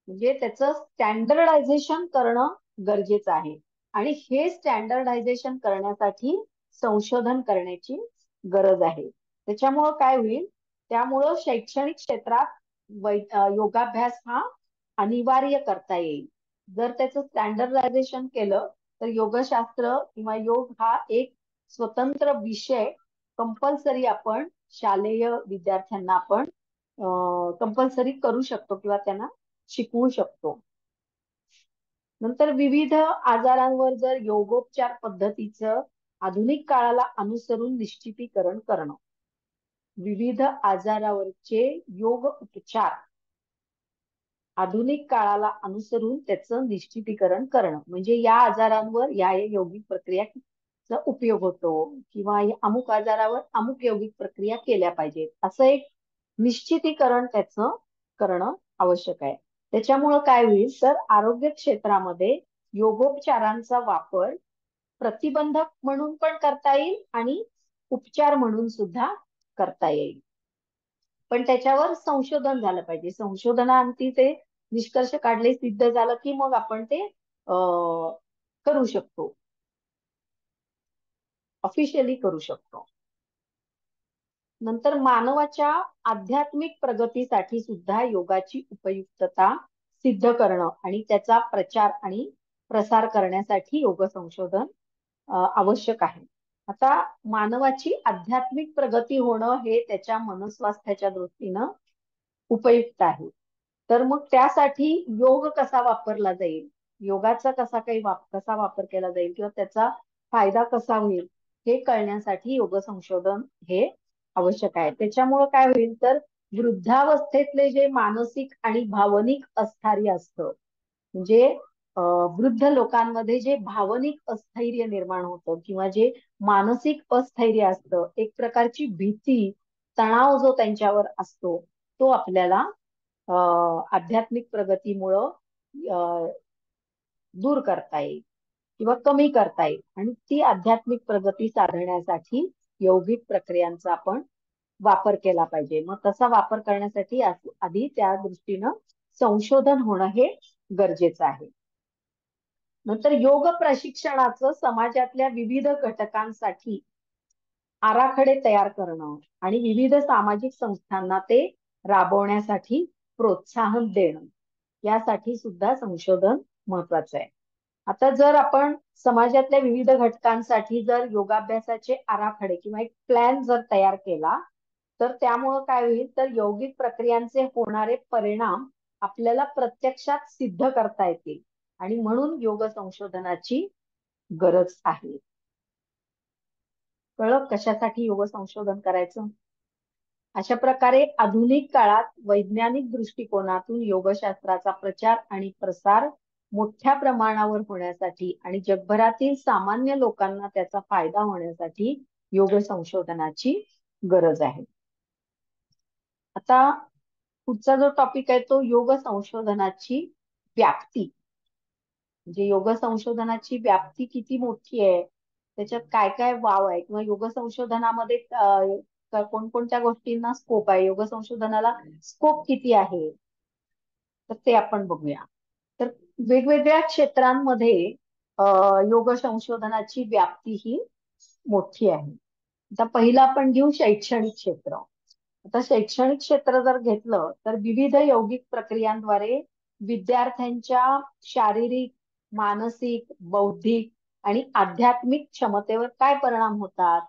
म्हणजे त्याचं स्टँडर्डायझेशन करणं गरजेचं आहे. आणि हे स्टँडर्डायझेशन करण्यासाठी संशोधन करण्याची गरज आहे. त्याच्यामुळं काय होईल? त्यामुळं शैक्षणिक क्षेत्रात योगाभ्यास हा अनिवार्य करता येईल. जर त्याचं स्टँडर्डायझेशन केलं तर योगशास्त्र किंवा योग हा एक स्वतंत्र विषय कंपल्सरी आपण शालेय विद्यार्थ्यांना आपण कंपल्सरी करू शकतो किंवा त्यांना शिकवू शकतो. नंतर विविध आजारांवर जर योगोपचार पद्धतीचं आधुनिक काळाला अनुसरून निश्चितीकरण करणं. विविध आजारावरचे योग उपचार आधुनिक काळाला अनुसरून त्याचं निश्चितीकरण करणं. म्हणजे या आजारांवर या यौगिक प्रक्रियाचा उपयोग होतो किंवा अमुक आजारावर अमुक यौगिक प्रक्रिया केल्या पाहिजेत असं एक निश्चितीकरण त्याचं करणं आवश्यक आहे. त्याच्यामुळं काय होईल तर आरोग्य क्षेत्रामध्ये योगोपचारांचा वापर प्रतिबंधक म्हणून पण करता येईल आणि उपचार म्हणून सुद्धा करता येईल. पण त्याच्यावर संशोधन झालं पाहिजे. संशोधनाअंती ते निष्कर्ष काढले सिद्ध झालं की मग आपण ते करू शकतो, ऑफिशियली करू शकतो. नंतर मानवाच्या आध्यात्मिक प्रगतीसाठी सुद्धा योगाची उपयुक्तता सिद्ध करणं आणि त्याचा प्रचार आणि प्रसार करण्यासाठी योग संशोधन आवश्यक आहे. आता मानवाची आध्यात्मिक प्रगती होणं हे त्याच्या मनस्वास्थ्याच्या दृष्टीनं उपयुक्त आहे. तर मग त्यासाठी योग कसा वापरला जाईल, योगाचा कसा वापर केला जाईल किंवा त्याचा फायदा कसा होईल हे कळण्यासाठी योग संशोधन हे आवश्यक आहे. त्याच्यामुळं काय होईल तर वृद्धावस्थेतले जे मानसिक आणि भावनिक अस्थैर्य असतं म्हणजे वृद्ध लोकांमध्ये जे भावनिक अस्थैर्य निर्माण होतं किंवा जे मानसिक अस्थैर्य असतं, एक प्रकारची भीती, तणाव जो त्यांच्यावर असतो तो आपल्याला आध्यात्मिक प्रगतीमुळं दूर करता येईल किंवा कमी करता येईल. आणि ती आध्यात्मिक प्रगती साधण्यासाठी यौगिक प्रक्रियांचा आपण वापर केला पाहिजे. मग तसा वापर करण्यासाठी आधी त्या दृष्टीनं संशोधन होणं हे गरजेचं आहे. नंतर योग प्रशिक्षणाचं समाजातल्या विविध घटकांसाठी आराखडे तयार करणं आणि विविध सामाजिक संस्थांना ते राबवण्यासाठी प्रोत्साहन देणं यासाठी सुद्धा संशोधन महत्वाचं आहे. आता जर आपण समाजातल्या विविध घटकांसाठी जर योगाभ्यासाचे आराखडे किंवा एक प्लॅन जर तयार केला, तर त्यामुळं काय होईल, तर यौगिक प्रक्रियांचे होणारे परिणाम आपल्याला प्रत्यक्षात सिद्ध करता येतील आणि म्हणून योग संशोधनाची गरज आहे. कळलं कशासाठी योग संशोधन करायचं? अशा प्रकारे आधुनिक काळात वैज्ञानिक दृष्टिकोनातून योगशास्त्राचा प्रचार आणि प्रसार मोठ्या प्रमाणावर होण्यासाठी आणि जगभरातील सामान्य लोकांना त्याचा फायदा होण्यासाठी योग संशोधनाची गरज आहे. आता पुढचा जो टॉपिक आहे तो योग संशोधनाची व्याप्ती. म्हणजे योग संशोधनाची व्याप्ती किती मोठी आहे, त्याच्यात काय काय वाव आहे, किंवा योग संशोधनामध्ये कोणकोणत्या गोष्टींना स्कोप आहे, योग संशोधनाला स्कोप किती आहे, तर ते आपण बघूया. तर वेगवेगळ्या क्षेत्रांमध्ये योग संशोधनाची व्याप्ती ही मोठी आहे. आता पहिलं आपण घेऊ शैक्षणिक क्षेत्र. आता शैक्षणिक क्षेत्र जर घेतलं तर विविध यौगिक प्रक्रियांद्वारे विद्यार्थ्यांच्या शारीरिक, मानसिक, बौद्धिक आणि आध्यात्मिक क्षमतेवर काय परिणाम होतात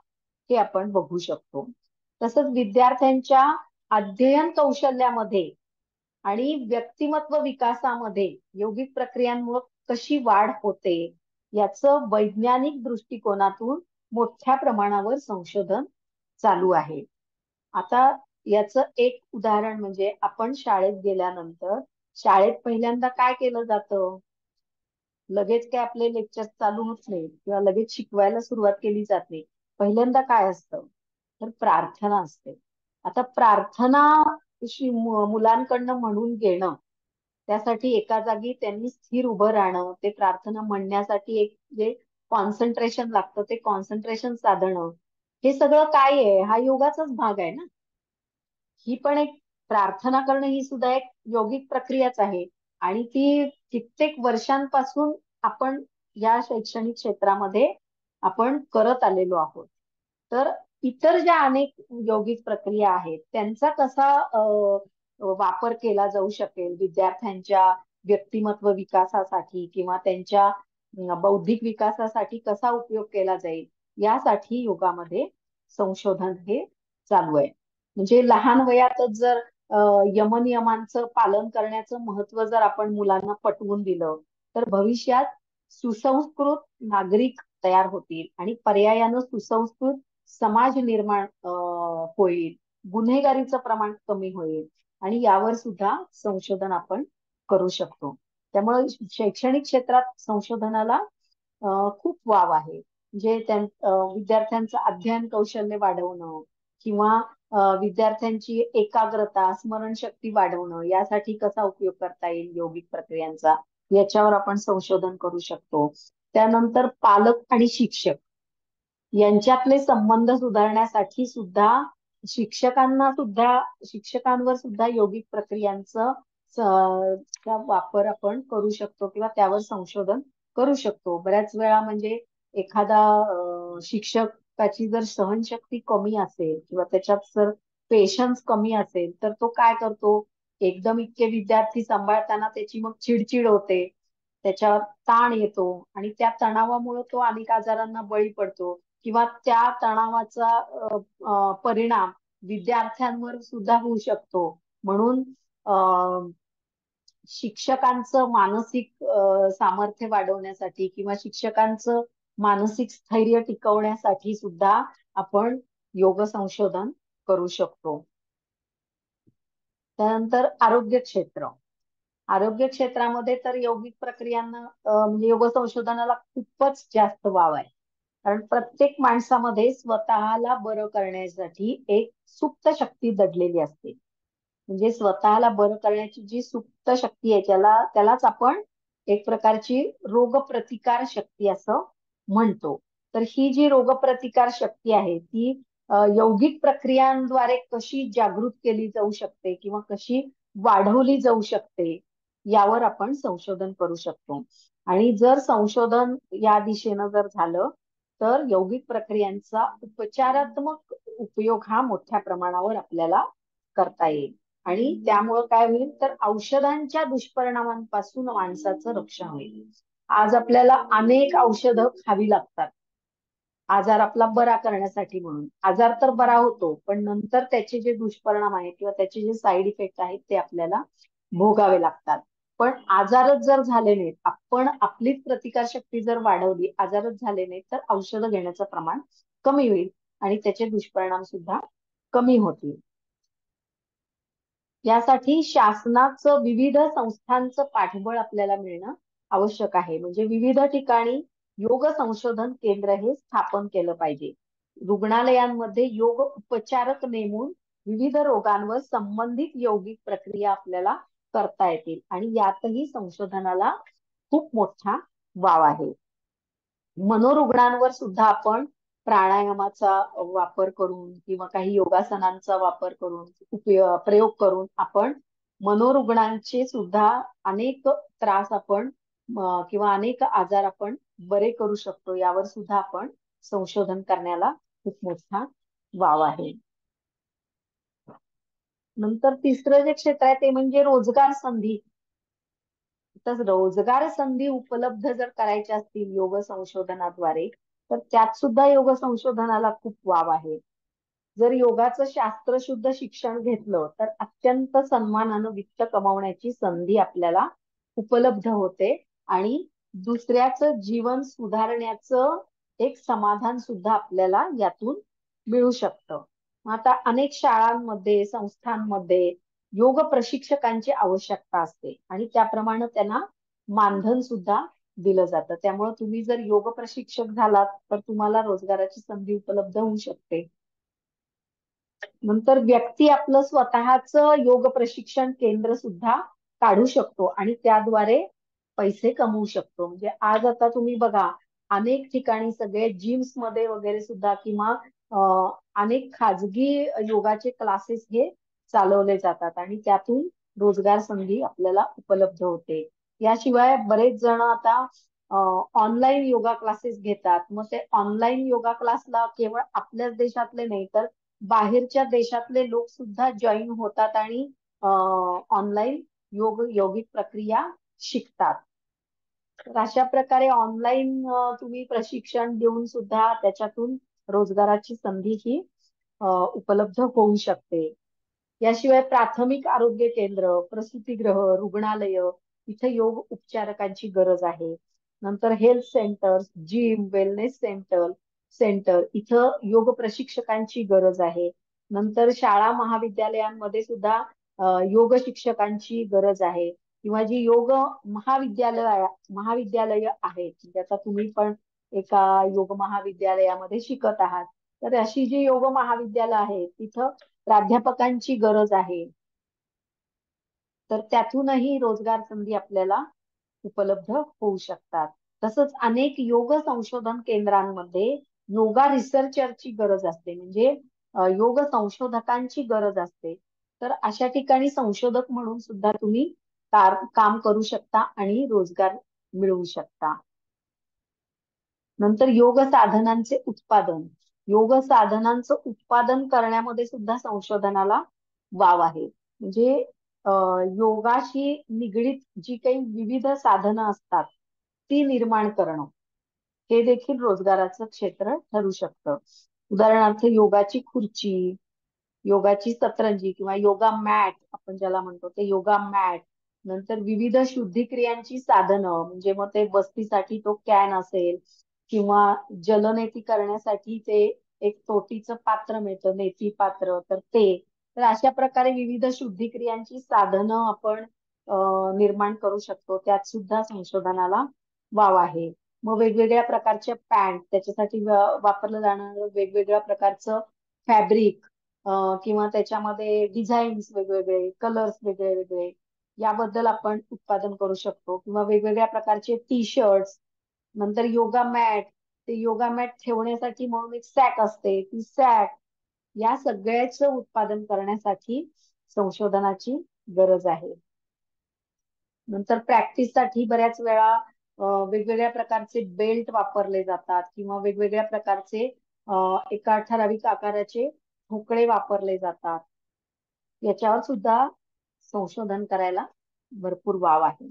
हे आपण बघू शकतो. तसंच विद्यार्थ्यांच्या अध्ययन कौशल्यामध्ये आणि व्यक्तिमत्व विकासामध्ये यौगिक प्रक्रियांमुळे कशी वाढ होते याचं वैज्ञानिक दृष्टिकोनातून मोठ्या प्रमाणावर संशोधन चालू आहे. आता याचं एक उदाहरण म्हणजे आपण शाळेत गेल्यानंतर शाळेत पहिल्यांदा काय केलं जातं, लगेच काय आपले लेक्चर चालू होत नाही किंवा लगेच शिकवायला सुरुवात केली जात नाही. पहिल्यांदा काय असतं, तर प्रार्थना असते. आता प्रार्थना मुलांकडनं म्हणून घेणं, त्यासाठी एका जागी त्यांनी स्थिर उभं राहणं, ते प्रार्थना म्हणण्यासाठी एक जे कॉन्सन्ट्रेशन लागतं ते कॉन्सन्ट्रेशन साधणं, हे सगळं काय आहे, हा योगाचाच भाग आहे ना. ही पण एक प्रार्थना करणं ही सुद्धा एक यौगिक प्रक्रियाच आहे आणि ती कित्येक वर्षांपासून आपण या शैक्षणिक क्षेत्रामध्ये आपण करत आलेलो आहोत. तर इतर ज्या अनेक यौगिक प्रक्रिया आहेत त्यांचा कसा वापर केला जाऊ शकेल विद्यार्थ्यांच्या व्यक्तिमत्व विकासासाठी किंवा त्यांच्या बौद्धिक विकासासाठी कसा उपयोग केला जाईल, यासाठी योगामध्ये संशोधन हे चालू आहे. म्हणजे लहान वयातच जर यमनियमांचं पालन करण्याचं महत्व जर आपण मुलांना पटवून दिलं तर भविष्यात सुसंस्कृत नागरिक तयार होतील आणि पर्यायानं सुसंस्कृत समाज निर्माण होईल, गुन्हेगारीचं प्रमाण कमी होईल आणि यावर सुद्धा संशोधन आपण करू शकतो. त्यामुळे शैक्षणिक क्षेत्रात संशोधनाला खूप वाव आहे. म्हणजे विद्यार्थ्यांचं अध्ययन कौशल्य वाढवणं किंवा विद्यार्थ्यांची एकाग्रता, स्मरणशक्ती वाढवणं, यासाठी कसा उपयोग करता येईल यौगिक प्रक्रियांचा, याच्यावर आपण संशोधन करू शकतो. त्यानंतर पालक आणि शिक्षक यांच्यातले संबंध सुधारण्यासाठी सुद्धा शिक्षकांवर सुद्धा यौगिक प्रक्रियांचा वापर आपण करू शकतो किंवा त्यावर संशोधन करू शकतो. बऱ्याच वेळा म्हणजे एखादा शिक्षकाची जर सहनशक्ती कमी असेल किंवा त्याच्यात जर पेशन्स कमी असेल तर तो काय करतो, एकदम इतके विद्यार्थी सांभाळताना त्याची मग चिडचिड होते, त्याच्यावर ताण येतो आणि त्या तणावामुळे तो अनेक आजारांना बळी पडतो किंवा त्या तणावाचा परिणाम विद्यार्थ्यांवर सुद्धा होऊ शकतो. म्हणून शिक्षकांचं मानसिक सामर्थ्य वाढवण्यासाठी किंवा शिक्षकांचं मानसिक स्थैर्य टिकवण्यासाठी सुद्धा आपण योग संशोधन करू शकतो. त्यानंतर आरोग्य क्षेत्र. आरोग्य क्षेत्रामध्ये तर यौगिक प्रक्रियांना म्हणजे योग संशोधनाला खूपच जास्त वाव आहे. कारण प्रत्येक माणसामध्ये स्वतःला बरं करण्यासाठी एक सुप्त शक्ती दडलेली असते. म्हणजे स्वतःला बरं करण्याची जी सुप्त शक्ती आहे त्यालाच आपण एक प्रकारची रोगप्रतिकार शक्ती असं म्हणतो. तर ही जी रोगप्रतिकार शक्ती आहे ती यौगिक प्रक्रियांद्वारे कशी जागृत केली जाऊ शकते किंवा कशी वाढवली जाऊ शकते, यावर आपण संशोधन करू शकतो. आणि जर संशोधन या दिशेनं जर झालं तर यौगिक प्रक्रियांचा उपचारात्मक उपयोग हा मोठ्या प्रमाणावर आपल्याला करता येईल आणि त्यामुळं काय होईल तर औषधांच्या दुष्परिणामांपासून माणसाचं रक्षण होईल. आज आपल्याला अनेक औषधं खावी लागतात आजार आपला बरा करण्यासाठी म्हणून. आजार तर बरा होतो, पण नंतर त्याचे जे दुष्परिणाम आहेत किंवा त्याचे जे साईड इफेक्ट आहेत ते आपल्याला भोगावे लागतात. पण आजारच जर झाले नाहीत, आपण आपलीच प्रतिकारशक्ती जर वाढवली, आजारच झाले नाहीत, तर औषधं घेण्याचं प्रमाण कमी होईल आणि त्याचे दुष्परिणाम सुद्धा कमी होतील. यासाठी शासनाचं विविध संस्थांचं पाठबळ आपल्याला मिळणं आवश्यक आहे. म्हणजे विविध ठिकाणी योग संशोधन केंद्र हे स्थापन केलं पाहिजे. रुग्णालयांमध्ये योग उपचारक नेमून विविध रोगांवर संबंधित यौगिक प्रक्रिया आपल्याला करता येतील आणि यातही संशोधनाला खूप मोठा वाव आहे. मनोरुग्णांवर सुद्धा आपण प्राणायामाचा वापर करून किंवा काही योगासनांचा वापर करून प्रयोग करून आपण मनोरुग्णांचे सुद्धा अनेक त्रास आपण किंवा अनेक आजार आपण बरे करू शकतो. यावर सुद्धा आपण संशोधन करण्याला खूप मोठा वाव आहे. नंतर तिसरं जे क्षेत्र आहे ते म्हणजे रोजगार संधी. तर रोजगार संधी उपलब्ध जर करायच्या असतील योग संशोधनाद्वारे, तर त्यात सुद्धा योग संशोधनाला खूप वाव आहे. जर योगाचं शास्त्रशुद्ध शिक्षण घेतलं तर अत्यंत सन्मानानं वित्त कमावण्याची संधी आपल्याला उपलब्ध होते आणि दुसऱ्याचं जीवन सुधारण्याचं एक समाधान सुद्धा आपल्याला यातून मिळू शकतं. आता अनेक शाळांमध्ये, संस्थांमध्ये योग प्रशिक्षकांची आवश्यकता असते आणि त्याप्रमाणे त्यांना मानधन सुद्धा दिलं जातं. त्यामुळे तुम्ही जर योग प्रशिक्षक झालात तर तुम्हाला रोजगाराची संधी उपलब्ध होऊ शकते. नंतर व्यक्ती आपलं स्वतःच योग प्रशिक्षण केंद्र सुद्धा काढू शकतो आणि त्याद्वारे पैसे कमवू शकतो. म्हणजे आज आता तुम्ही बघा अनेक ठिकाणी सगळे जिम्स मध्ये वगैरे सुद्धा किंवा अनेक खाजगी योगाचे क्लासेस हे चालवले जातात आणि त्यातून रोजगार संधी आपल्याला उपलब्ध होते. याशिवाय बरेच जण आता ऑनलाईन योगा क्लासेस घेतात. मग ते ऑनलाईन योगा क्लासला केवळ आपल्याच देशातले नाही तर बाहेरच्या देशातले लोक सुद्धा जॉईन होतात आणि ऑनलाईन योगिक प्रक्रिया शिकतात. तर अशा प्रकारे ऑनलाईन तुम्ही प्रशिक्षण देऊन सुद्धा त्याच्यातून रोजगाराची संधी ही उपलब्ध होऊ शकते. याशिवाय प्राथमिक आरोग्य केंद्र, प्रसूतीगृह, रुग्णालय इथे योग उपचारकांची गरज आहे. नंतर health centre, gym, wellness centre इथं योग प्रशिक्षकांची गरज आहे. नंतर शाळा महाविद्यालयांमध्ये सुद्धा योग शिक्षकांची गरज आहे किंवा जी योग महाविद्यालय आहेत म्हणजे आता तुम्ही पण एका योग महाविद्यालयामध्ये शिकत आहात तर अशी जी योग महाविद्यालय आहेत तिथं प्राध्यापकांची गरज आहे. तर त्यातूनही रोजगार संधी आपल्याला उपलब्ध होऊ शकतात. तसंच अनेक योग संशोधन केंद्रांमध्ये योगा रिसर्चरची गरज असते म्हणजे योग संशोधकांची गरज असते. तर अशा ठिकाणी संशोधक म्हणून सुद्धा तुम्ही काम करू शकता आणि रोजगार मिळवू शकता. नंतर योग साधनांचे उत्पादन. योग साधनांचं उत्पादन करण्यामध्ये सुद्धा संशोधनाला वाव आहे. म्हणजे योगाशी निगडीत जी काही विविध साधनं असतात ती निर्माण करणं हे देखील रोजगाराचं क्षेत्र ठरू शकतं. उदाहरणार्थ योगाची खुर्ची, योगाची सतरंजी किंवा योगा मॅट आपण ज्याला म्हणतो ते योगा मॅट. नंतर विविध शुद्धिक्रियांची साधनं म्हणजे मग ते बस्तीसाठी तो कॅन असेल किंवा जलनेती करण्यासाठी ते एक तोटीचं पात्र मिळतं नेती पात्र तर ते. तर अशा प्रकारे विविध शुद्धिक्रियांची साधनं आपण निर्माण करू शकतो. त्यात सुद्धा संशोधनाला वाव आहे. मग वेगवेगळ्या प्रकारच्या पॅन्ट त्याच्यासाठी वापरलं जाणारं वेगवेगळ्या प्रकारचं फॅब्रिक किंवा त्याच्यामध्ये डिझाईन्स वेगवेगळे, कलर्स वेगळे वेगळे याबद्दल आपण उत्पादन करू शकतो किंवा वेगवेगळ्या प्रकारचे टी शर्ट्स. नंतर योगा मॅट, ते योगा मॅट ठेवण्यासाठी म्हणून एक सॅक असते ती सॅक या सगळ्याचं उत्पादन करण्यासाठी संशोधनाची गरज आहे. नंतर प्रॅक्टिससाठी बऱ्याच वेळा वेगवेगळ्या प्रकारचे बेल्ट वापरले जातात किंवा वेगवेगळ्या प्रकारचे एका ठराविक आकाराचे ठोकळे वापरले जातात. याच्यावर सुद्धा संशोधन करायला भरपूर वाव आहे.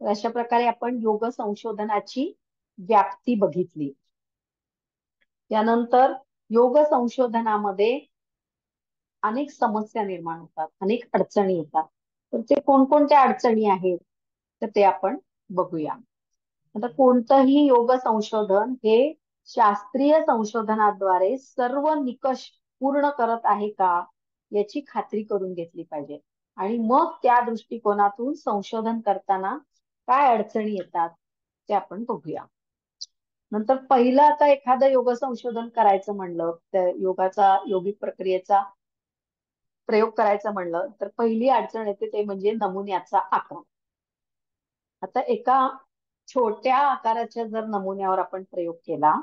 तर अशा प्रकारे आपण योग संशोधनाची व्याप्ती बघितली. त्यानंतर योग संशोधनामध्ये अनेक समस्या निर्माण होतात, अनेक अडचणी येतात. तर ते कोणकोणत्या अडचणी आहेत तर ते आपण बघूया. आता कोणतंही योग संशोधन हे शास्त्रीय संशोधनाद्वारे सर्व निकष पूर्ण करत आहे का याची खात्री करून घेतली पाहिजे. आणि मग त्या दृष्टिकोनातून संशोधन करताना काय अडचणी येतात ते आपण बघूया. नंतर पहिलं, आता एखादं योग संशोधन करायचं म्हणलं, त्या योगिक प्रक्रियेचा प्रयोग करायचा म्हणलं तर पहिली अडचण येते ते म्हणजे नमुन्याचा आकार. आता एका छोट्या आकाराच्या जर नमुन्यावर आपण प्रयोग केला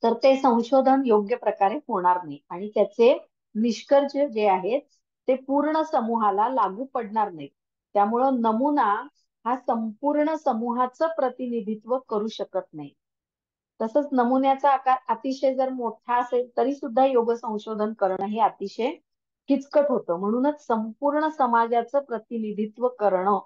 तर ते संशोधन योग्य प्रकारे होणार नाही आणि त्याचे निष्कर्ष जे आहेत ते पूर्ण समूहाला लागू पडणार नाहीत. त्यामुळं नमुना हा संपूर्ण समूहाचं प्रतिनिधित्व करू शकत नाही. तसंच नमुन्याचा आकार अतिशय जर मोठा असेल तरी सुद्धा योग संशोधन करणं हे अतिशय किचकट होतं. म्हणूनच संपूर्ण समाजाचं प्रतिनिधित्व करणं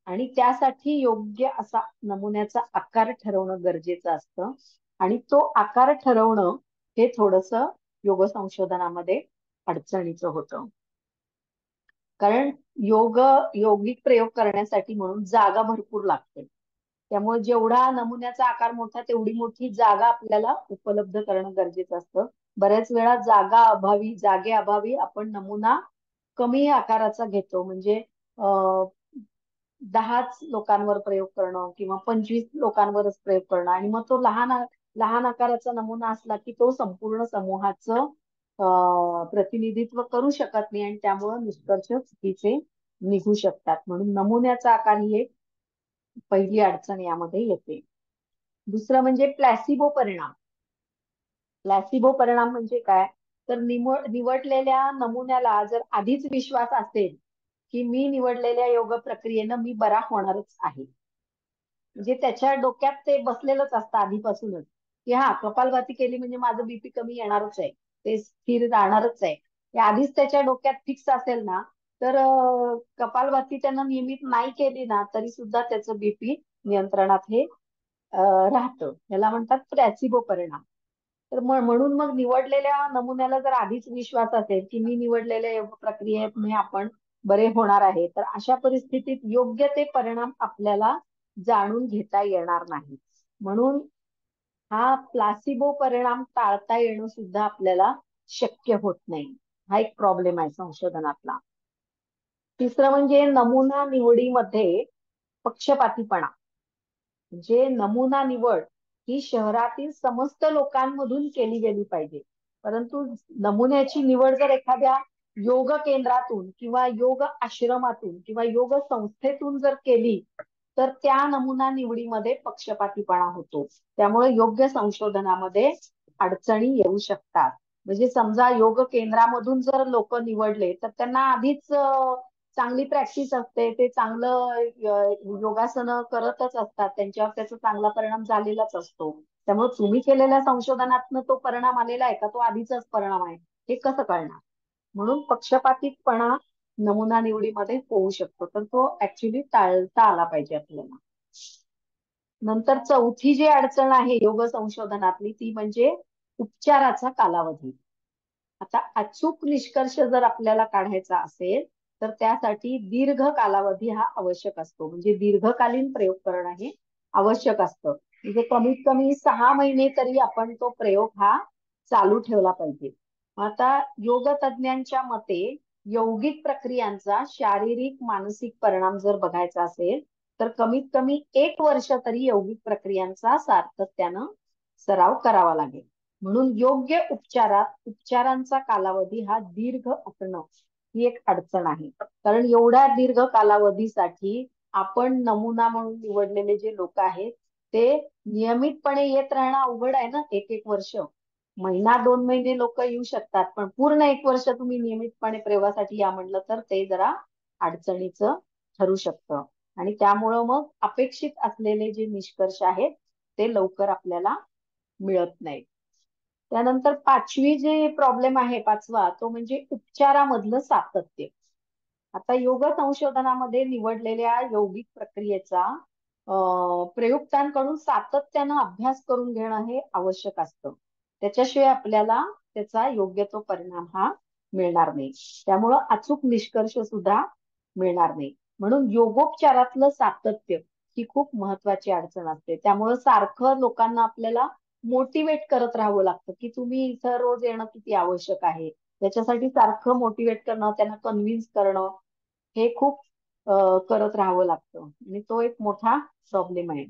आणि त्यासाठी योग्य असा नमुन्याचा आकार ठरवणं गरजेचं असतं. आणि तो आकार ठरवणं हे थोडंसं योग संशोधनामध्ये अडचणीचं होतं. कारण योगिक प्रयोग करण्यासाठी म्हणून जागा भरपूर लागते. त्यामुळे जेवढा नमुन्याचा आकार मोठा तेवढी मोठी जागा आपल्याला उपलब्ध करणं गरजेचं असतं. बऱ्याच वेळा जागेअभावी आपण नमुना कमी आकाराचा घेतो. म्हणजे 10च लोकांवर प्रयोग करणं किंवा 25 लोकांवरच प्रयोग करणं आणि मग तो लहान आकाराचा नमुना असला की तो संपूर्ण समूहाचं प्रतिनिधित्व करू शकत नाही आणि त्यामुळे निष्कर्ष चुकीचे निघू शकतात. म्हणून नमुन्याचा आकार ही एक पहिली अडचण यामध्ये येते. दुसरं म्हणजे प्लॅसिबो परिणाम. प्लॅसिबो परिणाम म्हणजे काय, तर निवडलेल्या नमुन्याला जर आधीच विश्वास असेल की मी निवडलेल्या योग प्रक्रियेनं मी बरा होणारच आहे, म्हणजे त्याच्या डोक्यात ते बसलेलंच असतं आधीपासूनच की हा कपालभाती केली म्हणजे माझं बीपी कमी येणारच आहे, ते स्थिर राहणारच आहे, हे आधीच त्याच्या डोक्यात फिक्स असेल ना तर कपालभाती त्यानं नियमित नाही केली ना तरी सुद्धा त्याचं बीपी नियंत्रणात हे राहतं. याला म्हणतात प्लॅसिबो परिणाम. तर म्हणून मग निवडलेल्या नमुन्याला जर आधीच विश्वास असेल की मी निवडलेल्या योग प्रक्रियेने आपण बरे होणार आहे तर अशा परिस्थितीत योग्य ते परिणाम आपल्याला जाणून घेता येणार नाही. म्हणून हा प्लासिबो परिणाम टाळता येणं सुद्धा आपल्याला शक्य होत नाही. हा एक प्रॉब्लेम आहे संशोधनातला. तिसरं म्हणजे नमुना निवडीमध्ये पक्षपातीपणा. म्हणजे नमुना निवड ही शहरातील समस्त लोकांमधून केली गेली पाहिजे, परंतु नमुन्याची निवड जर एखाद्या योग केंद्रातून किंवा योग आश्रमातून किंवा योग संस्थेतून जर केली तर त्या नमुना निवडीमध्ये पक्षपातीपणा होतो. त्यामुळे योग्य संशोधनामध्ये अडचणी येऊ शकतात. म्हणजे समजा योग केंद्रामधून जर लोक निवडले तर त्यांना आधीच चांगली प्रॅक्टिस असते, ते चांगलं योगासनं करतच असतात, त्यांच्यावर त्याचा चांगला परिणाम झालेलाच असतो. त्यामुळे तुम्ही केलेल्या संशोधनातनं तो परिणाम आलेला आहे का, तो आधीचाच परिणाम आहे हे कसं कळणार. म्हणून पक्षपातीपणा नमुना निवडीमध्ये होऊ शकतो, तर तो ऍक्च्युली टाळता आला पाहिजे आपल्याला. नंतर चौथी जी अडचण आहे योग संशोधनातली ती म्हणजे उपचाराचा कालावधी. आता अचूक निष्कर्ष जर आपल्याला काढायचा असेल तर त्यासाठी दीर्घ कालावधी हा आवश्यक असतो. म्हणजे दीर्घकालीन प्रयोग करणं हे आवश्यक असतं. म्हणजे कमीत कमी 6 महिने तरी आपण तो प्रयोग हा चालू ठेवला पाहिजे. आता योग तज्ञांच्या मते यौगिक प्रक्रियांचा शारीरिक मानसिक परिणाम जर बघायचा असेल तर कमीत कमी 1 वर्ष तरी यौगिक प्रक्रियांचा सातत्यानं सराव करावा लागेल. म्हणून योग्य उपचारांचा कालावधी हा दीर्घ असणं ही एक अडचण आहे. कारण एवढ्या दीर्घ कालावधीसाठी आपण नमुना म्हणून निवडलेले जे लोक आहेत ते नियमितपणे येत राहणं अवघड आहे ना. 1 वर्ष, महिना 2 महिने लोक येऊ शकतात, पण पूर्ण 1 वर्ष तुम्ही नियमितपणे प्रयोगासाठी या म्हटलं तर ते जरा अडचणीचं ठरू शकतं. आणि त्यामुळं मग अपेक्षित असलेले जे निष्कर्ष आहेत ते लवकर आपल्याला मिळत नाहीत. त्यानंतर पाचवी जे प्रॉब्लेम आहे, पाचवा, तो म्हणजे उपचारामधलं सातत्य. आता योग संशोधनामध्ये निवडलेल्या यौगिक प्रक्रियेचा प्रयुक्तांकडून सातत्यानं अभ्यास करून घेणं हे आवश्यक असतं. त्याच्याशिवाय आपल्याला त्याचा योग्य तो परिणाम हा मिळणार नाही. त्यामुळं अचूक निष्कर्ष सुद्धा मिळणार नाही. म्हणून योगोपचारातलं सातत्य ही खूप महत्वाची अडचण असते. त्यामुळं सारखं लोकांना आपल्याला मोटिवेट करत राहावं लागतं की तुम्ही इथं रोज येणं किती आवश्यक आहे. त्याच्यासाठी सारखं मोटिवेट करणं, त्यांना कन्व्हिन्स करणं हे खूप करत राहावं लागतं आणि तो एक मोठा प्रॉब्लेम आहे.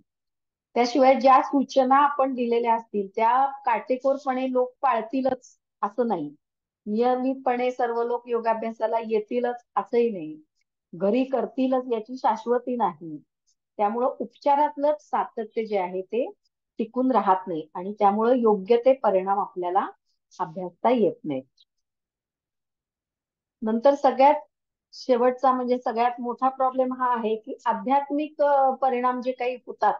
त्याशिवाय ज्या सूचना आपण दिलेल्या असतील त्या काटेकोरपणे लोक पाळतीलच असं नाही. नियमितपणे सर्व लोक योगाभ्यासाला येतीलच असंही नाही. घरी करतीलच याची शाश्वती नाही. त्यामुळं उपचारातलंच सातत्य जे आहे ते टिकून राहत नाही आणि त्यामुळं योग्य ते परिणाम आपल्याला अभ्यासता येत नाही. नंतर सगळ्यात शेवटचा म्हणजे सगळ्यात मोठा प्रॉब्लेम हा आहे की आध्यात्मिक परिणाम जे काही होतात,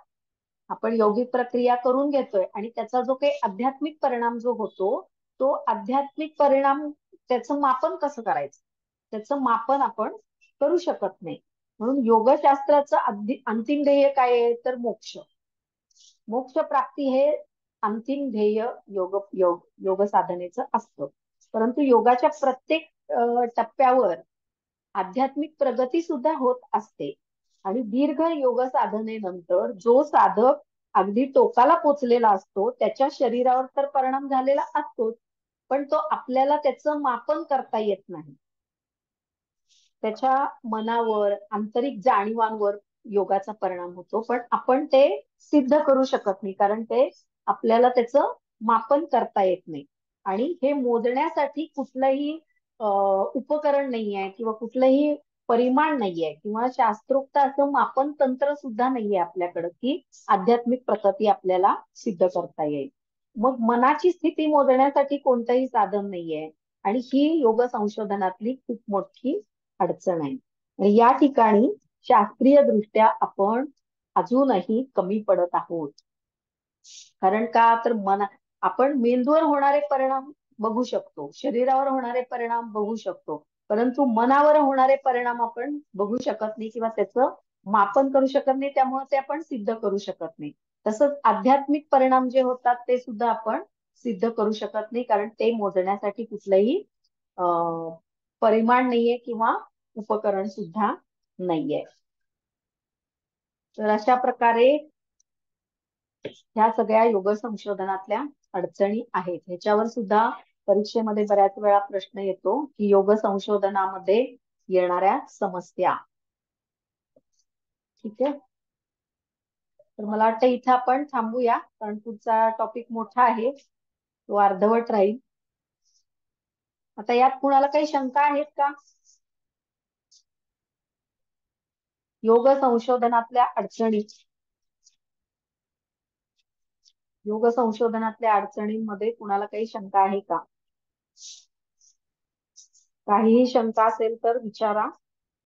आपण यौगिक प्रक्रिया करून घेतोय आणि त्याचा जो काही आध्यात्मिक परिणाम जो होतो, तो आध्यात्मिक परिणाम त्याचं मापन कसं करायचं? त्याचं मापन आपण करू शकत नाही. म्हणून योगशास्त्राचं अंतिम ध्येय काय आहे तर मोक्ष. मोक्ष प्राप्ती हे अंतिम ध्येय योग साधनेचं असतं. परंतु योगाच्या प्रत्येक टप्प्यावर आध्यात्मिक प्रगती सुद्धा होत असते आणि दीर्घ योग साधनेनंतर जो साधक अगदी टोकाला पोचलेला असतो त्याच्या शरीरावर तर परिणाम झालेला असतोच, पण तो आपल्याला त्याचं मापन करता येत नाही. त्याच्या मनावर, आंतरिक जाणीवांवर योगाचा परिणाम होतो, पण आपण ते सिद्ध करू शकत नाही कारण ते आपल्याला त्याचं मापन करता येत नाही. आणि हे मोजण्यासाठी कुठलंही उपकरण नाहीये किंवा कुठलंही परिमाण नाहीये किंवा शास्त्रोक्त असं मापन तंत्र सुद्धा नाहीये आपल्याकडं की आध्यात्मिक प्रगती आपल्याला सिद्ध करता येईल. मग मनाची स्थिती मोजण्यासाठी कोणतंही साधन नाहीये आणि ही योग संशोधनातली खूप मोठी अडचण आहे. आणि या ठिकाणी शास्त्रीय दृष्ट्या आपण अजूनही कमी पडत आहोत. कारण का तर आपण मेंदूवर होणारे परिणाम बघू शकतो, शरीरावर होणारे परिणाम बघू शकतो, परंतु मनावर होणारे परिणाम आपण बघू शकत नाही किंवा त्याचं मापन करू शकत नाही. त्यामुळे ते आपण सिद्ध करू शकत नाही. तसंच आध्यात्मिक परिणाम जे होतात ते सुद्धा आपण सिद्ध करू शकत नाही कारण ते मोजण्यासाठी कुठलंही परिमाण नाहीये किंवा उपकरण सुद्धा नाहीये. तर अशा प्रकारे ह्या सगळ्या योग संशोधनातल्या अडचणी आहेत. ह्याच्यावर सुद्धा परीक्षेमध्ये बऱ्याच वेळा प्रश्न येतो की योग संशोधनामध्ये येणाऱ्या समस्या. ठीक आहे, तर मला वाटतं इथं आपण थांबूया कारण पुढचा टॉपिक मोठा आहे, तो अर्धवट राहील. आता यात कुणाला काही शंका आहेत का? योग संशोधनातल्या अडचणी, योग संशोधनातल्या अडचणींमध्ये कुणाला काही शंका आहे का? काहीही शंका असेल तर विचारा.